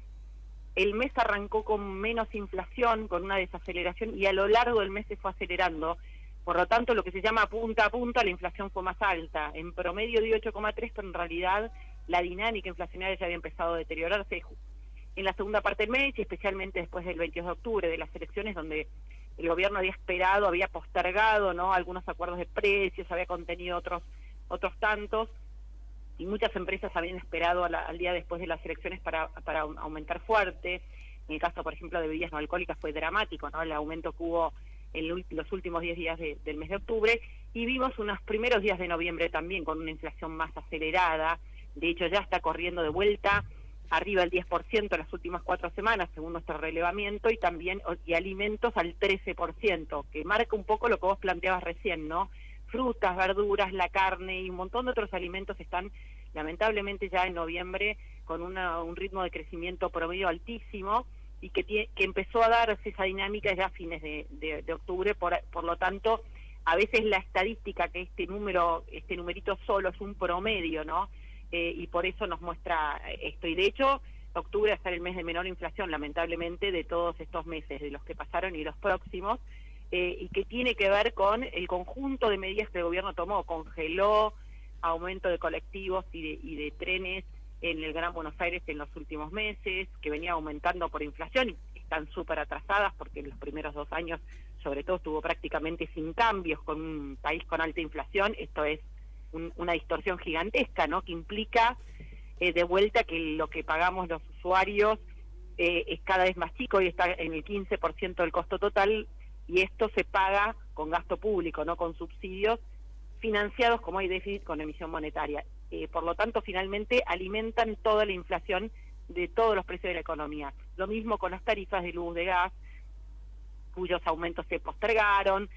el mes arrancó con menos inflación, con una desaceleración, y a lo largo del mes se fue acelerando. Por lo tanto, lo que se llama punta a punta, la inflación fue más alta. En promedio dio 8,3, pero en realidad la dinámica inflacionaria ya había empezado a deteriorarse en la segunda parte del mes, y especialmente después del 22 de octubre, de las elecciones, donde el gobierno había esperado, había postergado, ¿no?, algunos acuerdos de precios, había contenido otros tantos, y muchas empresas habían esperado al día después de las elecciones para aumentar fuerte. En el caso, por ejemplo, de bebidas no alcohólicas fue dramático, ¿no?, el aumento que hubo en los últimos 10 días del mes de octubre, y vimos unos primeros días de noviembre también con una inflación más acelerada. De hecho, ya está corriendo de vuelta arriba del 10% en las últimas 4 semanas, según nuestro relevamiento, y también alimentos al 13%, que marca un poco lo que vos planteabas recién, ¿no? Frutas, verduras, la carne y un montón de otros alimentos están lamentablemente ya en noviembre con un ritmo de crecimiento promedio altísimo y que empezó a darse esa dinámica ya a fines de octubre, por lo tanto, a veces la estadística, que este numerito solo es un promedio, ¿no? Y por eso nos muestra esto. Y de hecho, octubre va a ser el mes de menor inflación, lamentablemente, de todos estos meses, de los que pasaron y los próximos, y que tiene que ver con el conjunto de medidas que el gobierno tomó, congeló aumento de colectivos y de trenes en el Gran Buenos Aires en los últimos meses, que venía aumentando por inflación y están súper atrasadas porque en los primeros 2 años, sobre todo, estuvo prácticamente sin cambios con un país con alta inflación. Esto es una distorsión gigantesca, ¿no? Que implica de vuelta que lo que pagamos los usuarios es cada vez más chico y está en el 15% del costo total, y esto se paga con gasto público, no con subsidios financiados, como hay déficit, con emisión monetaria. Por lo tanto, finalmente alimentan toda la inflación de todos los precios de la economía. Lo mismo con las tarifas de luz, de gas, cuyos aumentos se postergaron,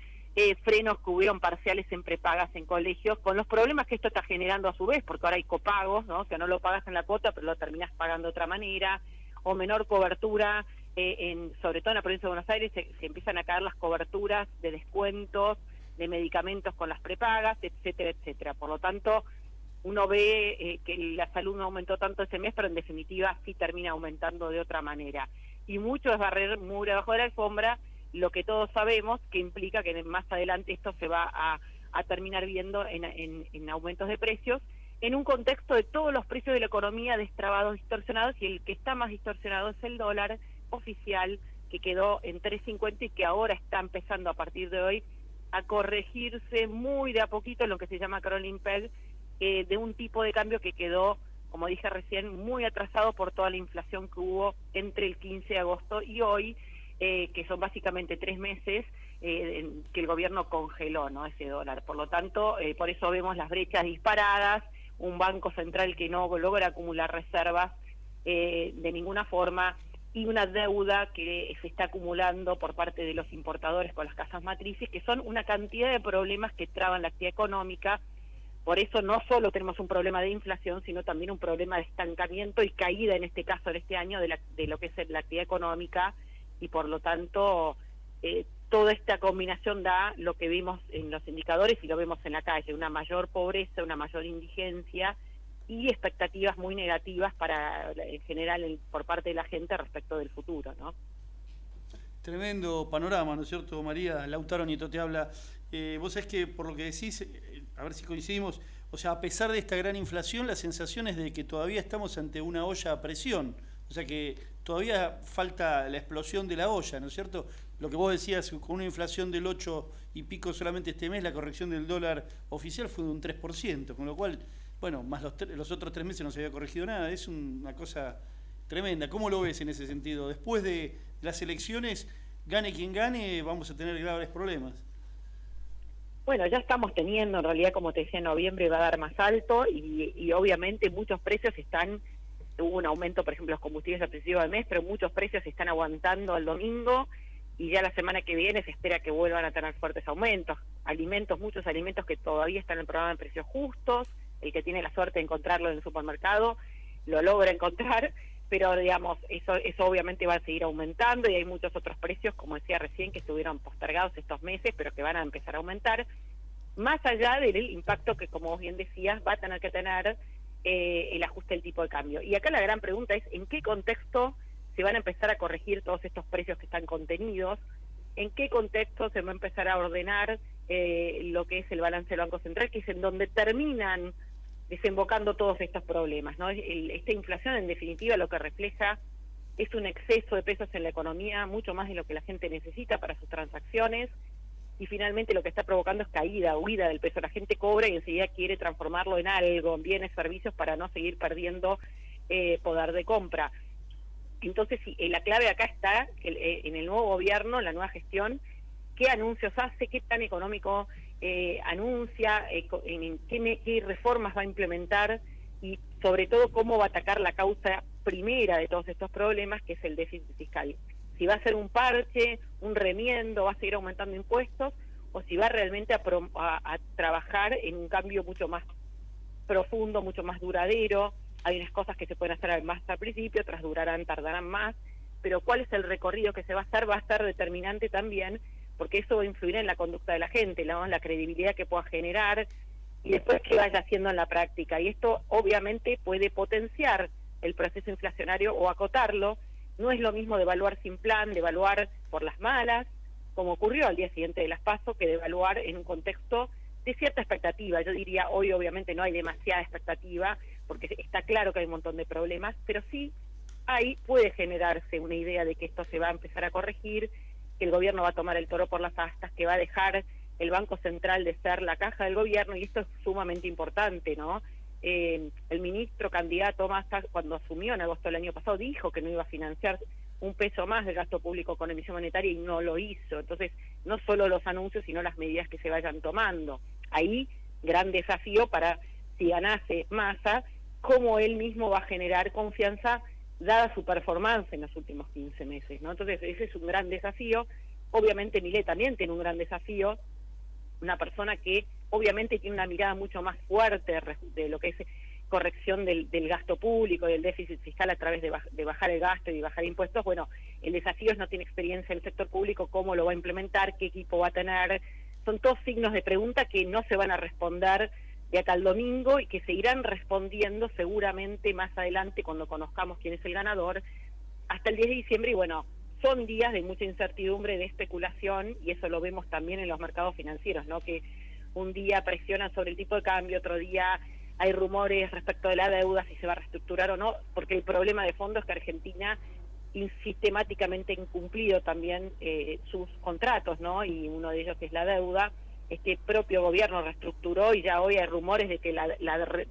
frenos que hubieron parciales en prepagas en colegios, con los problemas que esto está generando a su vez, porque ahora hay copagos, ¿no? O sea, no lo pagas en la cuota, pero lo terminás pagando de otra manera, o menor cobertura, sobre todo en la provincia de Buenos Aires se empiezan a caer las coberturas de descuentos de medicamentos con las prepagas, etcétera, etcétera. Por lo tanto, uno ve que la salud no aumentó tanto ese mes, pero en definitiva sí termina aumentando de otra manera. Y mucho es barrer muro debajo de la alfombra, lo que todos sabemos, que implica que más adelante esto se va a terminar viendo en aumentos de precios, en un contexto de todos los precios de la economía destrabados, distorsionados, y el que está más distorsionado es el dólar oficial, que quedó en 3.50 y que ahora está empezando a partir de hoy a corregirse muy de a poquito en lo que se llama crawling peg, de un tipo de cambio que quedó, como dije recién, muy atrasado por toda la inflación que hubo entre el 15 de agosto y hoy, que son básicamente 3 meses que el gobierno congeló, ¿no?, ese dólar. Por lo tanto, por eso vemos las brechas disparadas, un banco central que no logra acumular reservas de ninguna forma, y una deuda que se está acumulando por parte de los importadores con las casas matrices, que son una cantidad de problemas que traban la actividad económica. Por eso no solo tenemos un problema de inflación, sino también un problema de estancamiento y caída, en este caso, en este año, de lo que es la actividad económica, y por lo tanto toda esta combinación da lo que vimos en los indicadores y lo vemos en la calle: una mayor pobreza, una mayor indigencia y expectativas muy negativas en general por parte de la gente respecto del futuro, ¿no? Tremendo panorama, ¿no es cierto, María? Lautaro Nieto te habla. Vos sabés que, por lo que decís, a ver si coincidimos, o sea, a pesar de esta gran inflación, la sensación es de que todavía estamos ante una olla a presión, o sea que todavía falta la explosión de la olla, ¿no es cierto? Lo que vos decías, con una inflación del 8 y pico solamente este mes, la corrección del dólar oficial fue de un 3%, con lo cual, bueno, más los otros 3 meses no se había corregido nada. Es una cosa tremenda. ¿Cómo lo ves en ese sentido? Después de las elecciones, gane quien gane, vamos a tener graves problemas. Bueno, ya estamos teniendo, en realidad, como te decía, en noviembre va a dar más alto y obviamente muchos precios hubo un aumento, por ejemplo, los combustibles al principio del mes, pero muchos precios se están aguantando al domingo, y ya la semana que viene se espera que vuelvan a tener fuertes aumentos. Muchos alimentos que todavía están en el programa de precios justos, el que tiene la suerte de encontrarlo en el supermercado lo logra encontrar, pero digamos, eso obviamente va a seguir aumentando, y hay muchos otros precios, como decía recién, que estuvieron postergados estos meses, pero que van a empezar a aumentar, más allá del impacto que, como vos bien decías, va a tener que tener el ajuste del tipo de cambio. Y acá la gran pregunta es: ¿en qué contexto se van a empezar a corregir todos estos precios que están contenidos? ¿En qué contexto se va a empezar a ordenar lo que es el balance del Banco Central, que es en donde terminan desembocando todos estos problemas, ¿no? Esta inflación, en definitiva, lo que refleja es un exceso de pesos en la economía, mucho más de lo que la gente necesita para sus transacciones, y finalmente lo que está provocando es huida del peso. La gente cobra y enseguida quiere transformarlo en algo, en bienes, servicios, para no seguir perdiendo poder de compra. Entonces, la clave acá está en el nuevo gobierno, la nueva gestión: qué anuncios hace, qué plan económico anuncia, qué reformas va a implementar, y sobre todo cómo va a atacar la causa primera de todos estos problemas, que es el déficit fiscal. Si va a ser un parche, un remiendo, va a seguir aumentando impuestos, o si va realmente a trabajar en un cambio mucho más profundo, mucho más duradero, hay unas cosas que se pueden hacer más al principio, otras tardarán más, pero cuál es el recorrido que se va a estar determinante también, porque eso va a influir en la conducta de la gente, ¿no? La credibilidad que pueda generar y después que vaya haciendo en la práctica. Y esto obviamente puede potenciar el proceso inflacionario o acotarlo. No es lo mismo devaluar sin plan, devaluar por las malas, como ocurrió al día siguiente de las PASO, que devaluar en un contexto de cierta expectativa. Yo diría, hoy obviamente no hay demasiada expectativa, porque está claro que hay un montón de problemas, pero sí puede generarse una idea de que esto se va a empezar a corregir, que el gobierno va a tomar el toro por las astas, que va a dejar el Banco Central de ser la caja del gobierno, y esto es sumamente importante, ¿no? El ministro candidato Massa, cuando asumió en agosto del año pasado, dijo que no iba a financiar un peso más del gasto público con emisión monetaria y no lo hizo. Entonces, no solo los anuncios, sino las medidas que se vayan tomando. Ahí, gran desafío para, si ganase Massa, cómo él mismo va a generar confianza dada su performance en los últimos 15 meses, ¿no? Entonces, ese es un gran desafío. Obviamente, Milei también tiene un gran desafío, una persona que obviamente tiene una mirada mucho más fuerte de lo que es corrección del gasto público y del déficit fiscal a través de bajar el gasto y bajar impuestos. Bueno, el desafío es no tiene experiencia en el sector público, cómo lo va a implementar, qué equipo va a tener. Son todos signos de pregunta que no se van a responder de acá al domingo y que se irán respondiendo seguramente más adelante cuando conozcamos quién es el ganador, hasta el 10 de diciembre. Y bueno, son días de mucha incertidumbre, de especulación, y eso lo vemos también en los mercados financieros, ¿no? Que un día presionan sobre el tipo de cambio, otro día hay rumores respecto de la deuda, si se va a reestructurar o no, porque el problema de fondo es que Argentina sistemáticamente ha incumplido también sus contratos, ¿no? Y uno de ellos es la deuda. Este propio gobierno reestructuró y ya hoy hay rumores de que la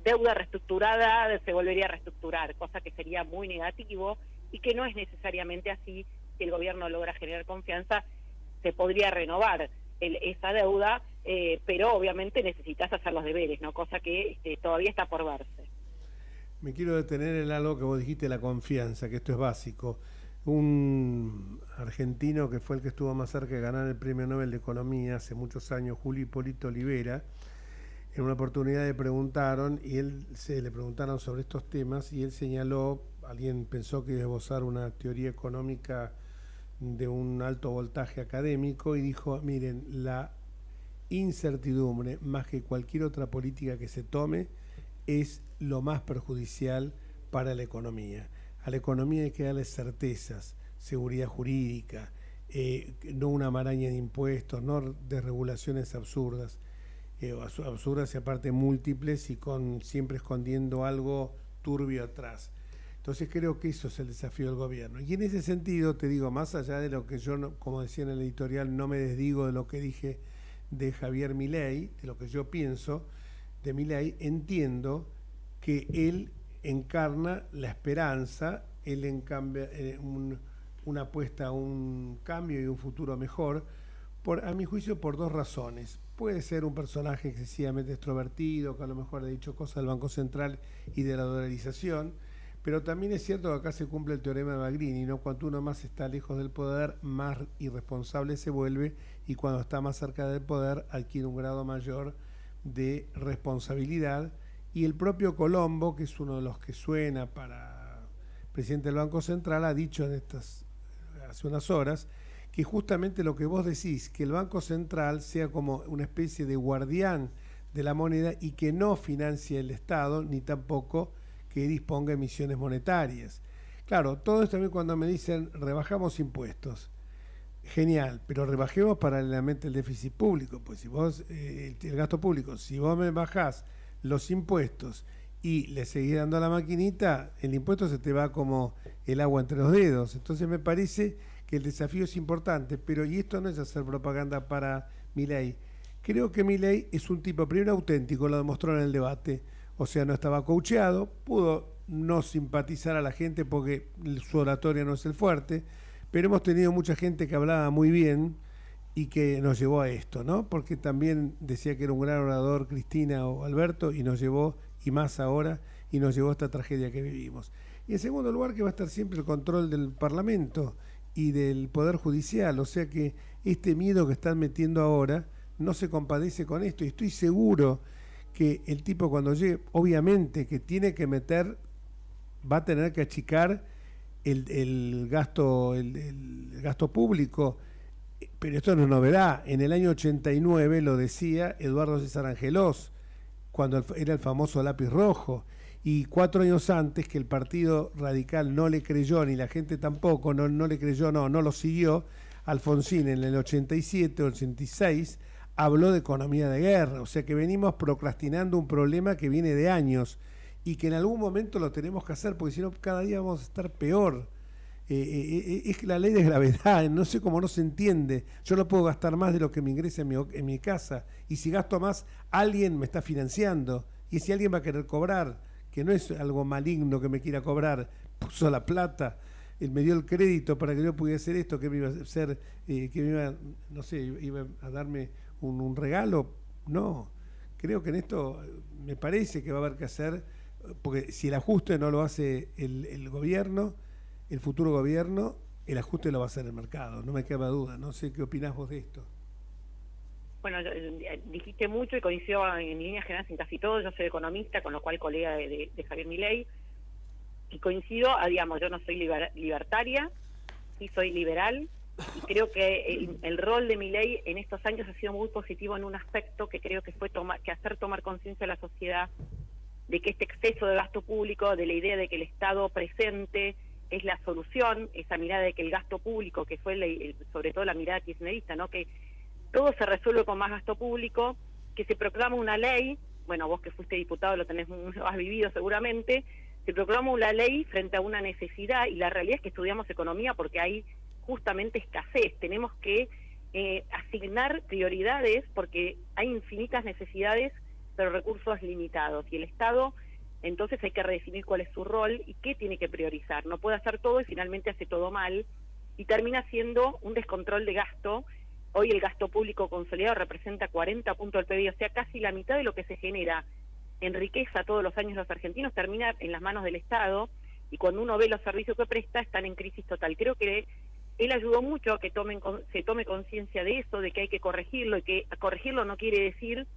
deuda reestructurada se volvería a reestructurar, cosa que sería muy negativo y que no es necesariamente así. Si el gobierno logra generar confianza, se podría renovar esa deuda, pero obviamente necesitas hacer los deberes, ¿no? Cosa que todavía está por verse. Me quiero detener en algo que vos dijiste, la confianza, que esto es básico. Un argentino que fue el que estuvo más cerca de ganar el Premio Nobel de Economía hace muchos años, Julio Hipólito Olivera, en una oportunidad le preguntaron sobre estos temas y él señaló, alguien pensó que iba a esbozar una teoría económica de un alto voltaje académico y dijo, miren, la incertidumbre más que cualquier otra política que se tome es lo más perjudicial para la economía. A la economía hay que darle certezas, seguridad jurídica, no una maraña de impuestos, no de regulaciones absurdas y aparte múltiples y siempre escondiendo algo turbio atrás. Entonces creo que eso es el desafío del gobierno. Y en ese sentido, te digo, más allá de lo que yo, como decía en el editorial, no me desdigo de lo que dije de Javier Milei, de lo que yo pienso de Milei, entiendo que él encarna la esperanza, él encambia una apuesta a un cambio y un futuro mejor, a mi juicio por dos razones. Puede ser un personaje excesivamente extrovertido, que a lo mejor ha dicho cosas del Banco Central y de la dolarización, pero también es cierto que acá se cumple el teorema de Magrini, ¿no? Cuanto uno más está lejos del poder, más irresponsable se vuelve, y cuando está más cerca del poder adquiere un grado mayor de responsabilidad. Y el propio Colombo, que es uno de los que suena para presidente del Banco Central, ha dicho hace unas horas que justamente lo que vos decís, que el Banco Central sea como una especie de guardián de la moneda y que no financie el Estado, ni tampoco que disponga emisiones monetarias. Claro, todo esto también cuando me dicen rebajamos impuestos, genial, pero rebajemos paralelamente el déficit público, pues si vos, el gasto público, si vos me bajás los impuestos y le seguís dando a la maquinita, el impuesto se te va como el agua entre los dedos. Entonces me parece que el desafío es importante, pero y esto no es hacer propaganda para Milei. Creo que Milei es un tipo, primero auténtico, lo demostró en el debate, o sea, no estaba coacheado, pudo no simpatizar a la gente porque su oratoria no es el fuerte, pero hemos tenido mucha gente que hablaba muy bien y que nos llevó a esto, ¿no? Porque también decía que era un gran orador Cristina o Alberto y nos llevó, y más ahora, y nos llevó a esta tragedia que vivimos. Y en segundo lugar, que va a estar siempre el control del Parlamento y del Poder Judicial, o sea que este miedo que están metiendo ahora no se compadece con esto, y estoy seguro que el tipo cuando llegue, obviamente que tiene que meter va a tener que achicar el gasto público. Pero esto no es novedad. En el año 89 lo decía Eduardo César Angelós, cuando era el famoso lápiz rojo. Y 4 años antes, que el Partido Radical no le creyó, ni la gente tampoco, no le creyó, no lo siguió, Alfonsín en el 87 o 86 habló de economía de guerra. O sea que venimos procrastinando un problema que viene de años y que en algún momento lo tenemos que hacer, porque si no cada día vamos a estar peor. Es la ley de gravedad, no sé cómo no se entiende. Yo no puedo gastar más de lo que me ingresa en mi casa, y si gasto más, alguien me está financiando, y si alguien va a querer cobrar, que no es algo maligno que me quiera cobrar, puso la plata, él me dio el crédito para que yo pudiera hacer esto, que me iba a hacer, que me iba, no sé, iba a darme un regalo. No, creo que en esto me parece que va a haber que hacer, porque si el ajuste no lo hace el gobierno, el futuro gobierno, el ajuste lo va a hacer el mercado, no me queda duda. No sé qué opinás vos de esto. Bueno, dijiste mucho y coincido en líneas generales en casi todo. Yo soy economista, con lo cual colega de Javier Milei, y coincido, digamos, yo no soy libertaria, sí soy liberal, y creo que el rol de Milei en estos años ha sido muy positivo en un aspecto que creo que fue hacer tomar conciencia a la sociedad de que este exceso de gasto público, de la idea de que el Estado presente es la solución, esa mirada de que el gasto público, que fue sobre todo la mirada kirchnerista, ¿no?, que todo se resuelve con más gasto público, que se proclama una ley, bueno, vos que fuiste diputado lo has vivido seguramente, se proclama una ley frente a una necesidad, y la realidad es que estudiamos economía porque hay justamente escasez, tenemos que asignar prioridades porque hay infinitas necesidades, pero recursos limitados, y el Estado, entonces hay que redefinir cuál es su rol y qué tiene que priorizar. No puede hacer todo y finalmente hace todo mal, y termina siendo un descontrol de gasto. Hoy el gasto público consolidado representa 40 puntos del PIB, o sea, casi la mitad de lo que se genera en riqueza todos los años los argentinos termina en las manos del Estado, y cuando uno ve los servicios que presta están en crisis total. Creo que él ayudó mucho a que se tome conciencia de eso, de que hay que corregirlo, y que corregirlo no quiere decir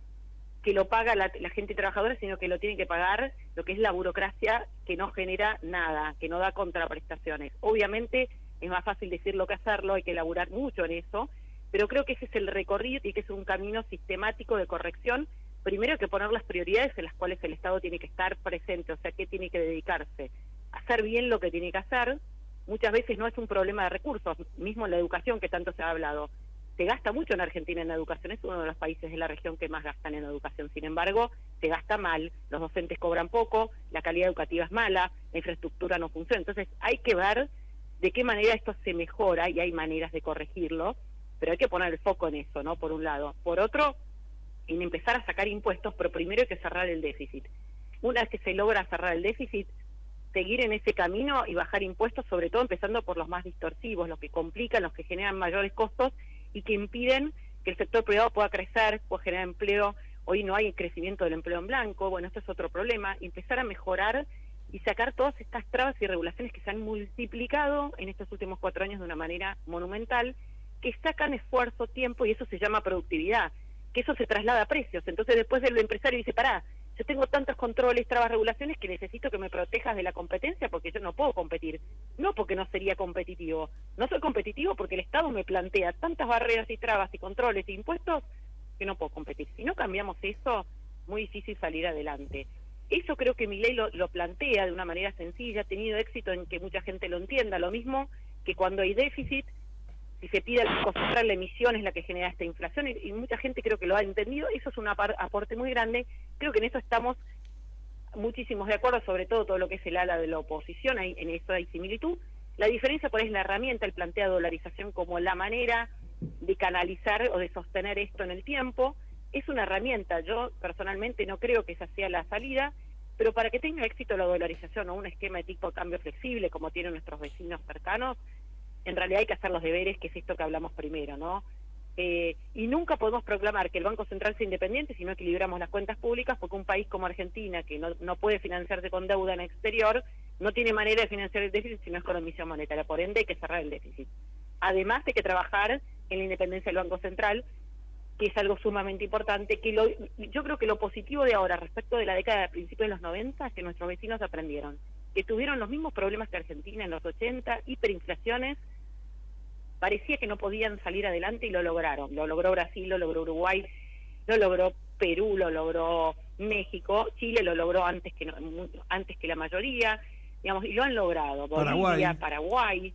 que lo paga la gente trabajadora, sino que lo tiene que pagar lo que es la burocracia, que no genera nada, que no da contraprestaciones. Obviamente es más fácil decirlo que hacerlo, hay que elaborar mucho en eso, pero creo que ese es el recorrido y que es un camino sistemático de corrección. Primero hay que poner las prioridades en las cuales el Estado tiene que estar presente, o sea, ¿qué tiene que dedicarse? Hacer bien lo que tiene que hacer. Muchas veces no es un problema de recursos, mismo en la educación que tanto se ha hablado. Se gasta mucho en Argentina en educación, es uno de los países de la región que más gastan en educación. Sin embargo, se gasta mal, los docentes cobran poco, la calidad educativa es mala, la infraestructura no funciona. Entonces hay que ver de qué manera esto se mejora, y hay maneras de corregirlo, pero hay que poner el foco en eso, ¿no?, por un lado. Por otro, en empezar a sacar impuestos, pero primero hay que cerrar el déficit. Una vez que se logra cerrar el déficit, seguir en ese camino y bajar impuestos, sobre todo empezando por los más distorsivos, los que complican, los que generan mayores costos y que impiden que el sector privado pueda crecer, pueda generar empleo. Hoy no hay crecimiento del empleo en blanco, bueno, esto es otro problema. Empezar a mejorar y sacar todas estas trabas y regulaciones que se han multiplicado en estos últimos 4 años de una manera monumental, que sacan esfuerzo, tiempo, y eso se llama productividad, que eso se traslada a precios. Entonces después el empresario dice, pará, yo tengo tantos controles, trabas, regulaciones que necesito que me protejas de la competencia porque yo no puedo competir. No porque no sería competitivo. No soy competitivo porque el Estado me plantea tantas barreras y trabas y controles e impuestos que no puedo competir. Si no cambiamos eso, muy difícil salir adelante. Eso creo que Milei lo plantea de una manera sencilla, ha tenido éxito en que mucha gente lo entienda. Lo mismo que cuando hay déficit, si se pide concentrar la emisión es la que genera esta inflación, y mucha gente creo que lo ha entendido. Eso es un aporte muy grande. Creo que en eso estamos muchísimos de acuerdo, sobre todo lo que es el ala de la oposición, en eso hay similitud. La diferencia por es la herramienta, él plantea dolarización como la manera de canalizar o de sostener esto en el tiempo. Es una herramienta, yo personalmente no creo que esa sea la salida, pero para que tenga éxito la dolarización o un esquema de tipo cambio flexible como tienen nuestros vecinos cercanos, en realidad hay que hacer los deberes, que es esto que hablamos primero, ¿no? Y nunca podemos proclamar que el Banco Central sea independiente si no equilibramos las cuentas públicas, porque un país como Argentina, que no puede financiarse con deuda en el exterior, no tiene manera de financiar el déficit si no es con emisión monetaria. Por ende, hay que cerrar el déficit. Además, hay que trabajar en la independencia del Banco Central, que es algo sumamente importante. Yo creo que lo positivo de ahora respecto de la década de principios de los 90 es que nuestros vecinos aprendieron que tuvieron los mismos problemas que Argentina en los 80, hiperinflaciones, parecía que no podían salir adelante y lo lograron. Lo logró Brasil, lo logró Uruguay, lo logró Perú, lo logró México, Chile lo logró antes que la mayoría, digamos, y lo han logrado. Bolivia, Paraguay.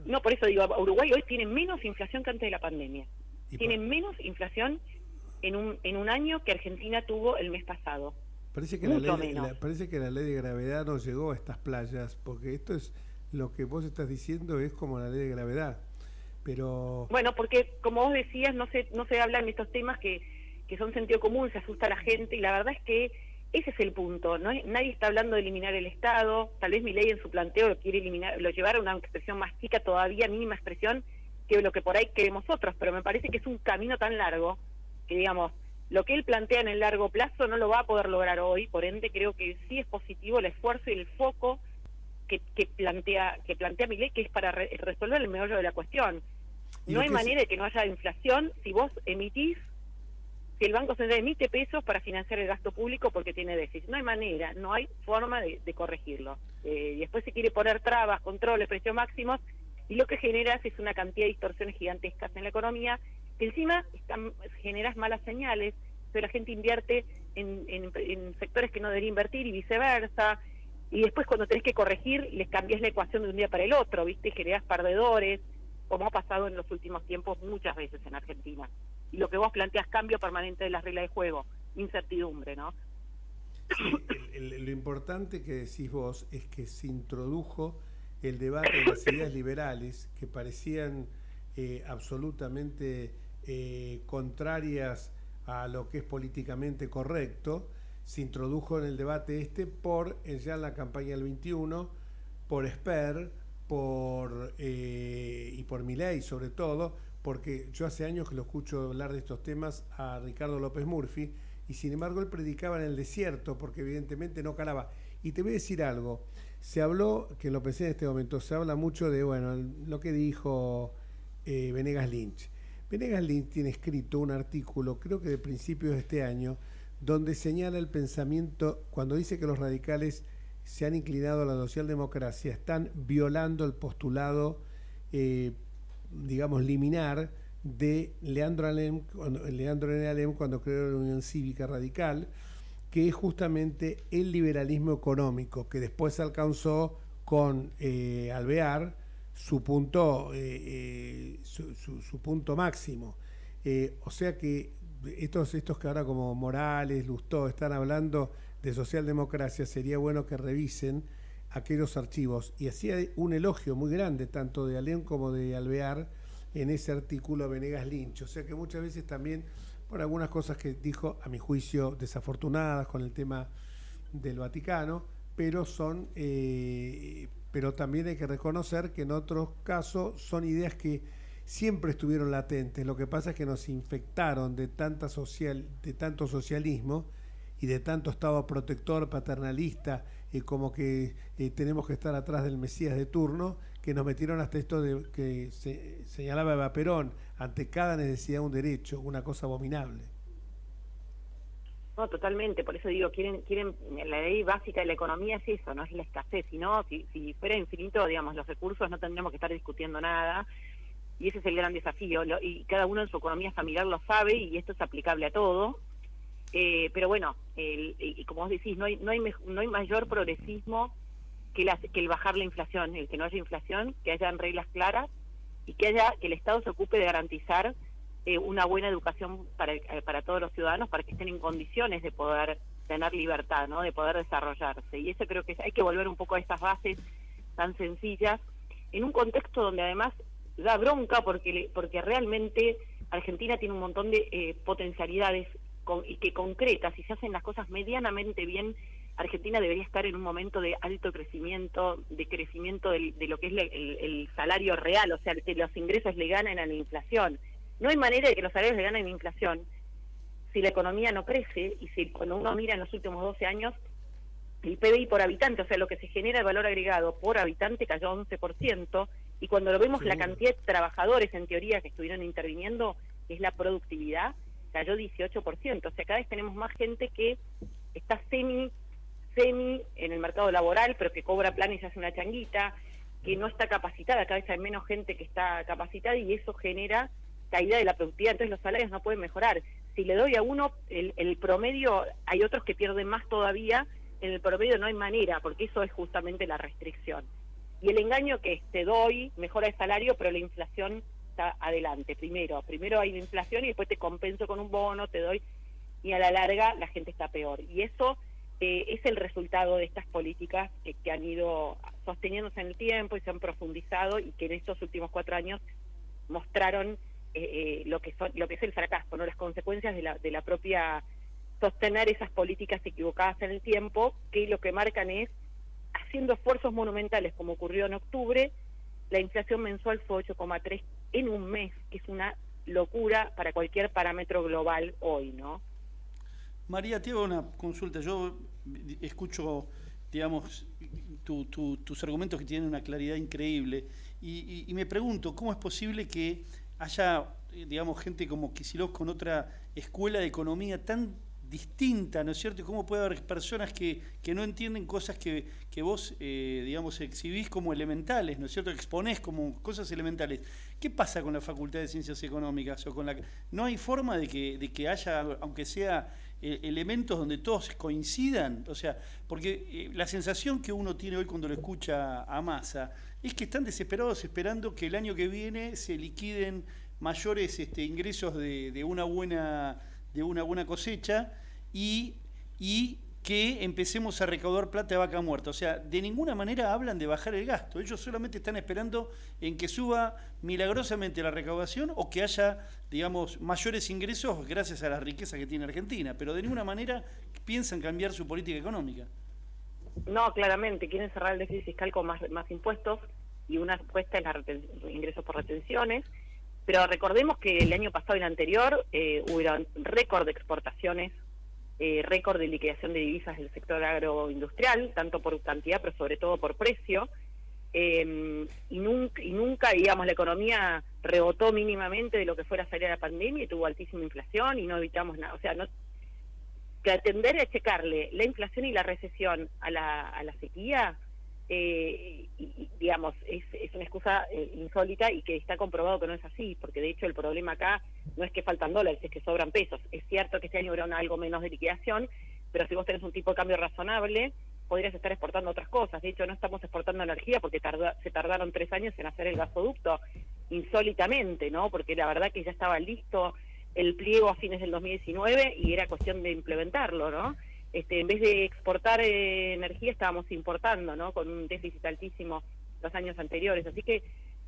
No, por eso digo, Uruguay hoy tiene menos inflación que antes de la pandemia. Tiene menos inflación en un año que Argentina tuvo el mes pasado. Parece que parece que la ley de gravedad no llegó a estas playas, porque esto es lo que vos estás diciendo, es como la ley de gravedad. Pero bueno, porque como vos decías, no se hablan de estos temas que son sentido común, se asusta a la gente, y la verdad es que ese es el punto, ¿no? Nadie está hablando de eliminar el Estado. Tal vez Milei en su planteo lo quiere eliminar, lo llevar a una expresión más chica todavía, mínima expresión, que lo que por ahí queremos otros, pero me parece que es un camino tan largo que, digamos, lo que él plantea en el largo plazo no lo va a poder lograr hoy. Por ende, creo que sí es positivo el esfuerzo y el foco que plantea Milei, que es para resolver el meollo de la cuestión. No hay manera de que no haya inflación si vos si el Banco Central emite pesos para financiar el gasto público porque tiene déficit. No hay manera, no hay forma de corregirlo. Y después se quiere poner trabas, controles, precios máximos, y lo que generas es una cantidad de distorsiones gigantescas en la economía, que encima generas malas señales, pero la gente invierte en sectores que no debería invertir y viceversa, y después cuando tenés que corregir, les cambias la ecuación de un día para el otro, ¿viste? Generás perdedores, como ha pasado en los últimos tiempos muchas veces en Argentina. Y lo que vos planteas, cambio permanente de las reglas de juego, incertidumbre, ¿no? Sí, lo importante que decís vos es que se introdujo el debate de las ideas liberales que parecían absolutamente contrarias a lo que es políticamente correcto. Se introdujo en el debate ya en la campaña del 21, por Esper, y por Milei sobre todo, porque yo hace años que lo escucho hablar de estos temas a Ricardo López Murphy, y sin embargo él predicaba en el desierto, porque evidentemente no calaba. Y te voy a decir algo, se habló, que lo pensé en este momento, se habla mucho de, lo que dijo Venegas Lynch. Venegas Lynch tiene escrito un artículo, creo que de principios de este año, donde señala el pensamiento, cuando dice que los radicales se han inclinado a la socialdemocracia, están violando el postulado, digamos, liminar de Leandro N. Alem cuando creó la Unión Cívica Radical, que es justamente el liberalismo económico, que después alcanzó con Alvear su punto máximo. O sea que estos que ahora como Morales, Lustó están hablando de socialdemocracia, sería bueno que revisen aquellos archivos. Y hacía un elogio muy grande tanto de Alem como de Alvear en ese artículo a Venegas Lynch. O sea que muchas veces también, por algunas cosas que dijo, a mi juicio, desafortunadas con el tema del Vaticano, pero también hay que reconocer que en otros casos son ideas que siempre estuvieron latentes. Lo que pasa es que nos infectaron de tanto socialismo y de tanto Estado protector, paternalista, como que tenemos que estar atrás del Mesías de turno, que nos metieron hasta esto de que señalaba Eva Perón, ante cada necesidad un derecho, una cosa abominable. No, totalmente, por eso digo, quieren la ley básica de la economía es eso, no es la escasez, sino si fuera infinito, digamos, los recursos, no tendríamos que estar discutiendo nada, y ese es el gran desafío, y cada uno en su economía familiar lo sabe, y esto es aplicable a todo. Pero bueno, y como vos decís, no hay mayor progresismo que el bajar la inflación, el que no haya inflación, que hayan reglas claras y que el Estado se ocupe de garantizar una buena educación para todos los ciudadanos, para que estén en condiciones de poder tener libertad, ¿no? De poder desarrollarse. Y eso creo que hay que volver un poco a estas bases tan sencillas, en un contexto donde además da bronca porque realmente Argentina tiene un montón de potencialidades y que concretas, si se hacen las cosas medianamente bien, Argentina debería estar en un momento de alto crecimiento, de lo que es el salario real, o sea, que los ingresos le ganan a la inflación. No hay manera de que los salarios le ganen a la inflación si la economía no crece, y si cuando uno mira en los últimos 12 años, el PBI por habitante, o sea, lo que se genera el valor agregado por habitante cayó 11%, y cuando lo vemos, la cantidad de trabajadores, en teoría, que estuvieron interviniendo, es la productividad, cayó 18%, o sea, cada vez tenemos más gente que está semi semi en el mercado laboral, pero que cobra planes y hace una changuita, que no está capacitada, cada vez hay menos gente que está capacitada y eso genera caída de la productividad, entonces los salarios no pueden mejorar. Si le doy a uno el promedio, hay otros que pierden más todavía, en el promedio no hay manera, porque eso es justamente la restricción. Y el engaño que es, te doy, mejora el salario, pero la inflación está adelante. Primero hay la inflación y después te compenso con un bono, te doy, y a la larga la gente está peor. Y eso es el resultado de estas políticas que han ido sosteniéndose en el tiempo y se han profundizado y que en estos últimos 4 años mostraron lo que es el fracaso, ¿no? Las consecuencias de la propia sostener esas políticas equivocadas en el tiempo, que lo que marcan es, haciendo esfuerzos monumentales como ocurrió en octubre, la inflación mensual fue 8,3 en un mes, que es una locura para cualquier parámetro global hoy, ¿no? María, te hago una consulta. Yo escucho, digamos, tus argumentos que tienen una claridad increíble y me pregunto, ¿cómo es posible que haya, digamos, gente como Kicillof con otra escuela de economía tan distinta, ¿no es cierto? ¿Y cómo puede haber personas que no entienden cosas que vos, digamos, exhibís como elementales, ¿no es cierto? Exponés como cosas elementales. ¿Qué pasa con la Facultad de Ciencias Económicas? ¿No hay forma de que haya, aunque sea elementos donde todos coincidan? O sea, porque la sensación que uno tiene hoy cuando lo escucha a Massa es que están desesperados esperando que el año que viene se liquiden mayores ingresos de una buena cosecha y que empecemos a recaudar plata de vaca muerta. O sea, de ninguna manera hablan de bajar el gasto. Ellos solamente están esperando en que suba milagrosamente la recaudación o que haya, digamos, mayores ingresos gracias a la riqueza que tiene Argentina. Pero de ninguna manera piensan cambiar su política económica. No, claramente, quieren cerrar el déficit fiscal con más impuestos y una apuesta en los ingresos por retenciones. Pero recordemos que el año pasado y el anterior hubo récord de exportaciones, récord de liquidación de divisas del sector agroindustrial, tanto por cantidad, pero sobre todo por precio. Y nunca, digamos, la economía rebotó mínimamente de lo que fuera salir de la pandemia y tuvo altísima inflación y no evitamos nada. O sea, que atender a checarle la inflación y la recesión a la sequía, digamos, es una excusa insólita y que está comprobado que no es así, porque de hecho el problema acá no es que faltan dólares, es que sobran pesos. Es cierto que este año habrá algo menos de liquidación, pero si vos tenés un tipo de cambio razonable, podrías estar exportando otras cosas. De hecho, no estamos exportando energía porque se tardaron 3 años en hacer el gasoducto, insólitamente, ¿no? Porque la verdad que ya estaba listo el pliego a fines del 2019 y era cuestión de implementarlo, ¿no? En vez de exportar energía estábamos importando, ¿no? Con un déficit altísimo los años anteriores. Así que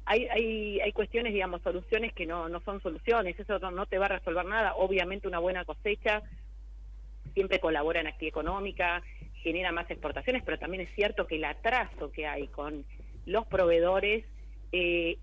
hay cuestiones, digamos, soluciones que no son soluciones. Eso no te va a resolver nada. Obviamente una buena cosecha siempre colabora en actividad económica, genera más exportaciones, pero también es cierto que el atraso que hay con los proveedores es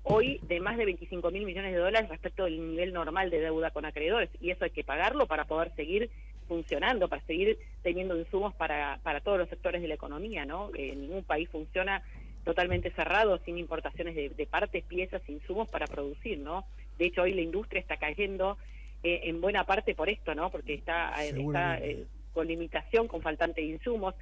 hoy de más de 25.000 millones de dólares respecto del nivel normal de deuda con acreedores, y eso hay que pagarlo para poder seguir funcionando, para seguir teniendo insumos para todos los sectores de la economía, ¿no? Ningún país funciona totalmente cerrado, sin importaciones de partes, piezas, insumos para producir, ¿no? De hecho, hoy la industria está cayendo en buena parte por esto, ¿no? Porque está con limitación, con faltante de insumos.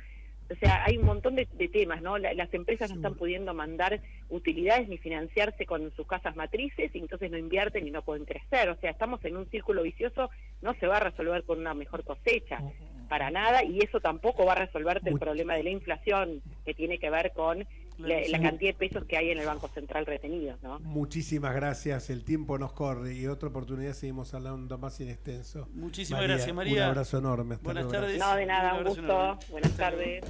O sea, hay un montón de temas, ¿no? Las empresas no están pudiendo mandar utilidades ni financiarse con sus casas matrices, y entonces no invierten y no pueden crecer. O sea, estamos en un círculo vicioso, no se va a resolver con una mejor cosecha, para nada, y eso tampoco va a resolverte el problema de la inflación, que tiene que ver con la cantidad de pesos que hay en el Banco Central retenidos, ¿no? Muchísimas gracias, el tiempo nos corre y otra oportunidad seguimos hablando más en extenso. Muchísimas gracias, María. Un abrazo enorme. Buenas tardes. No, de nada, un gusto. Buenas tardes.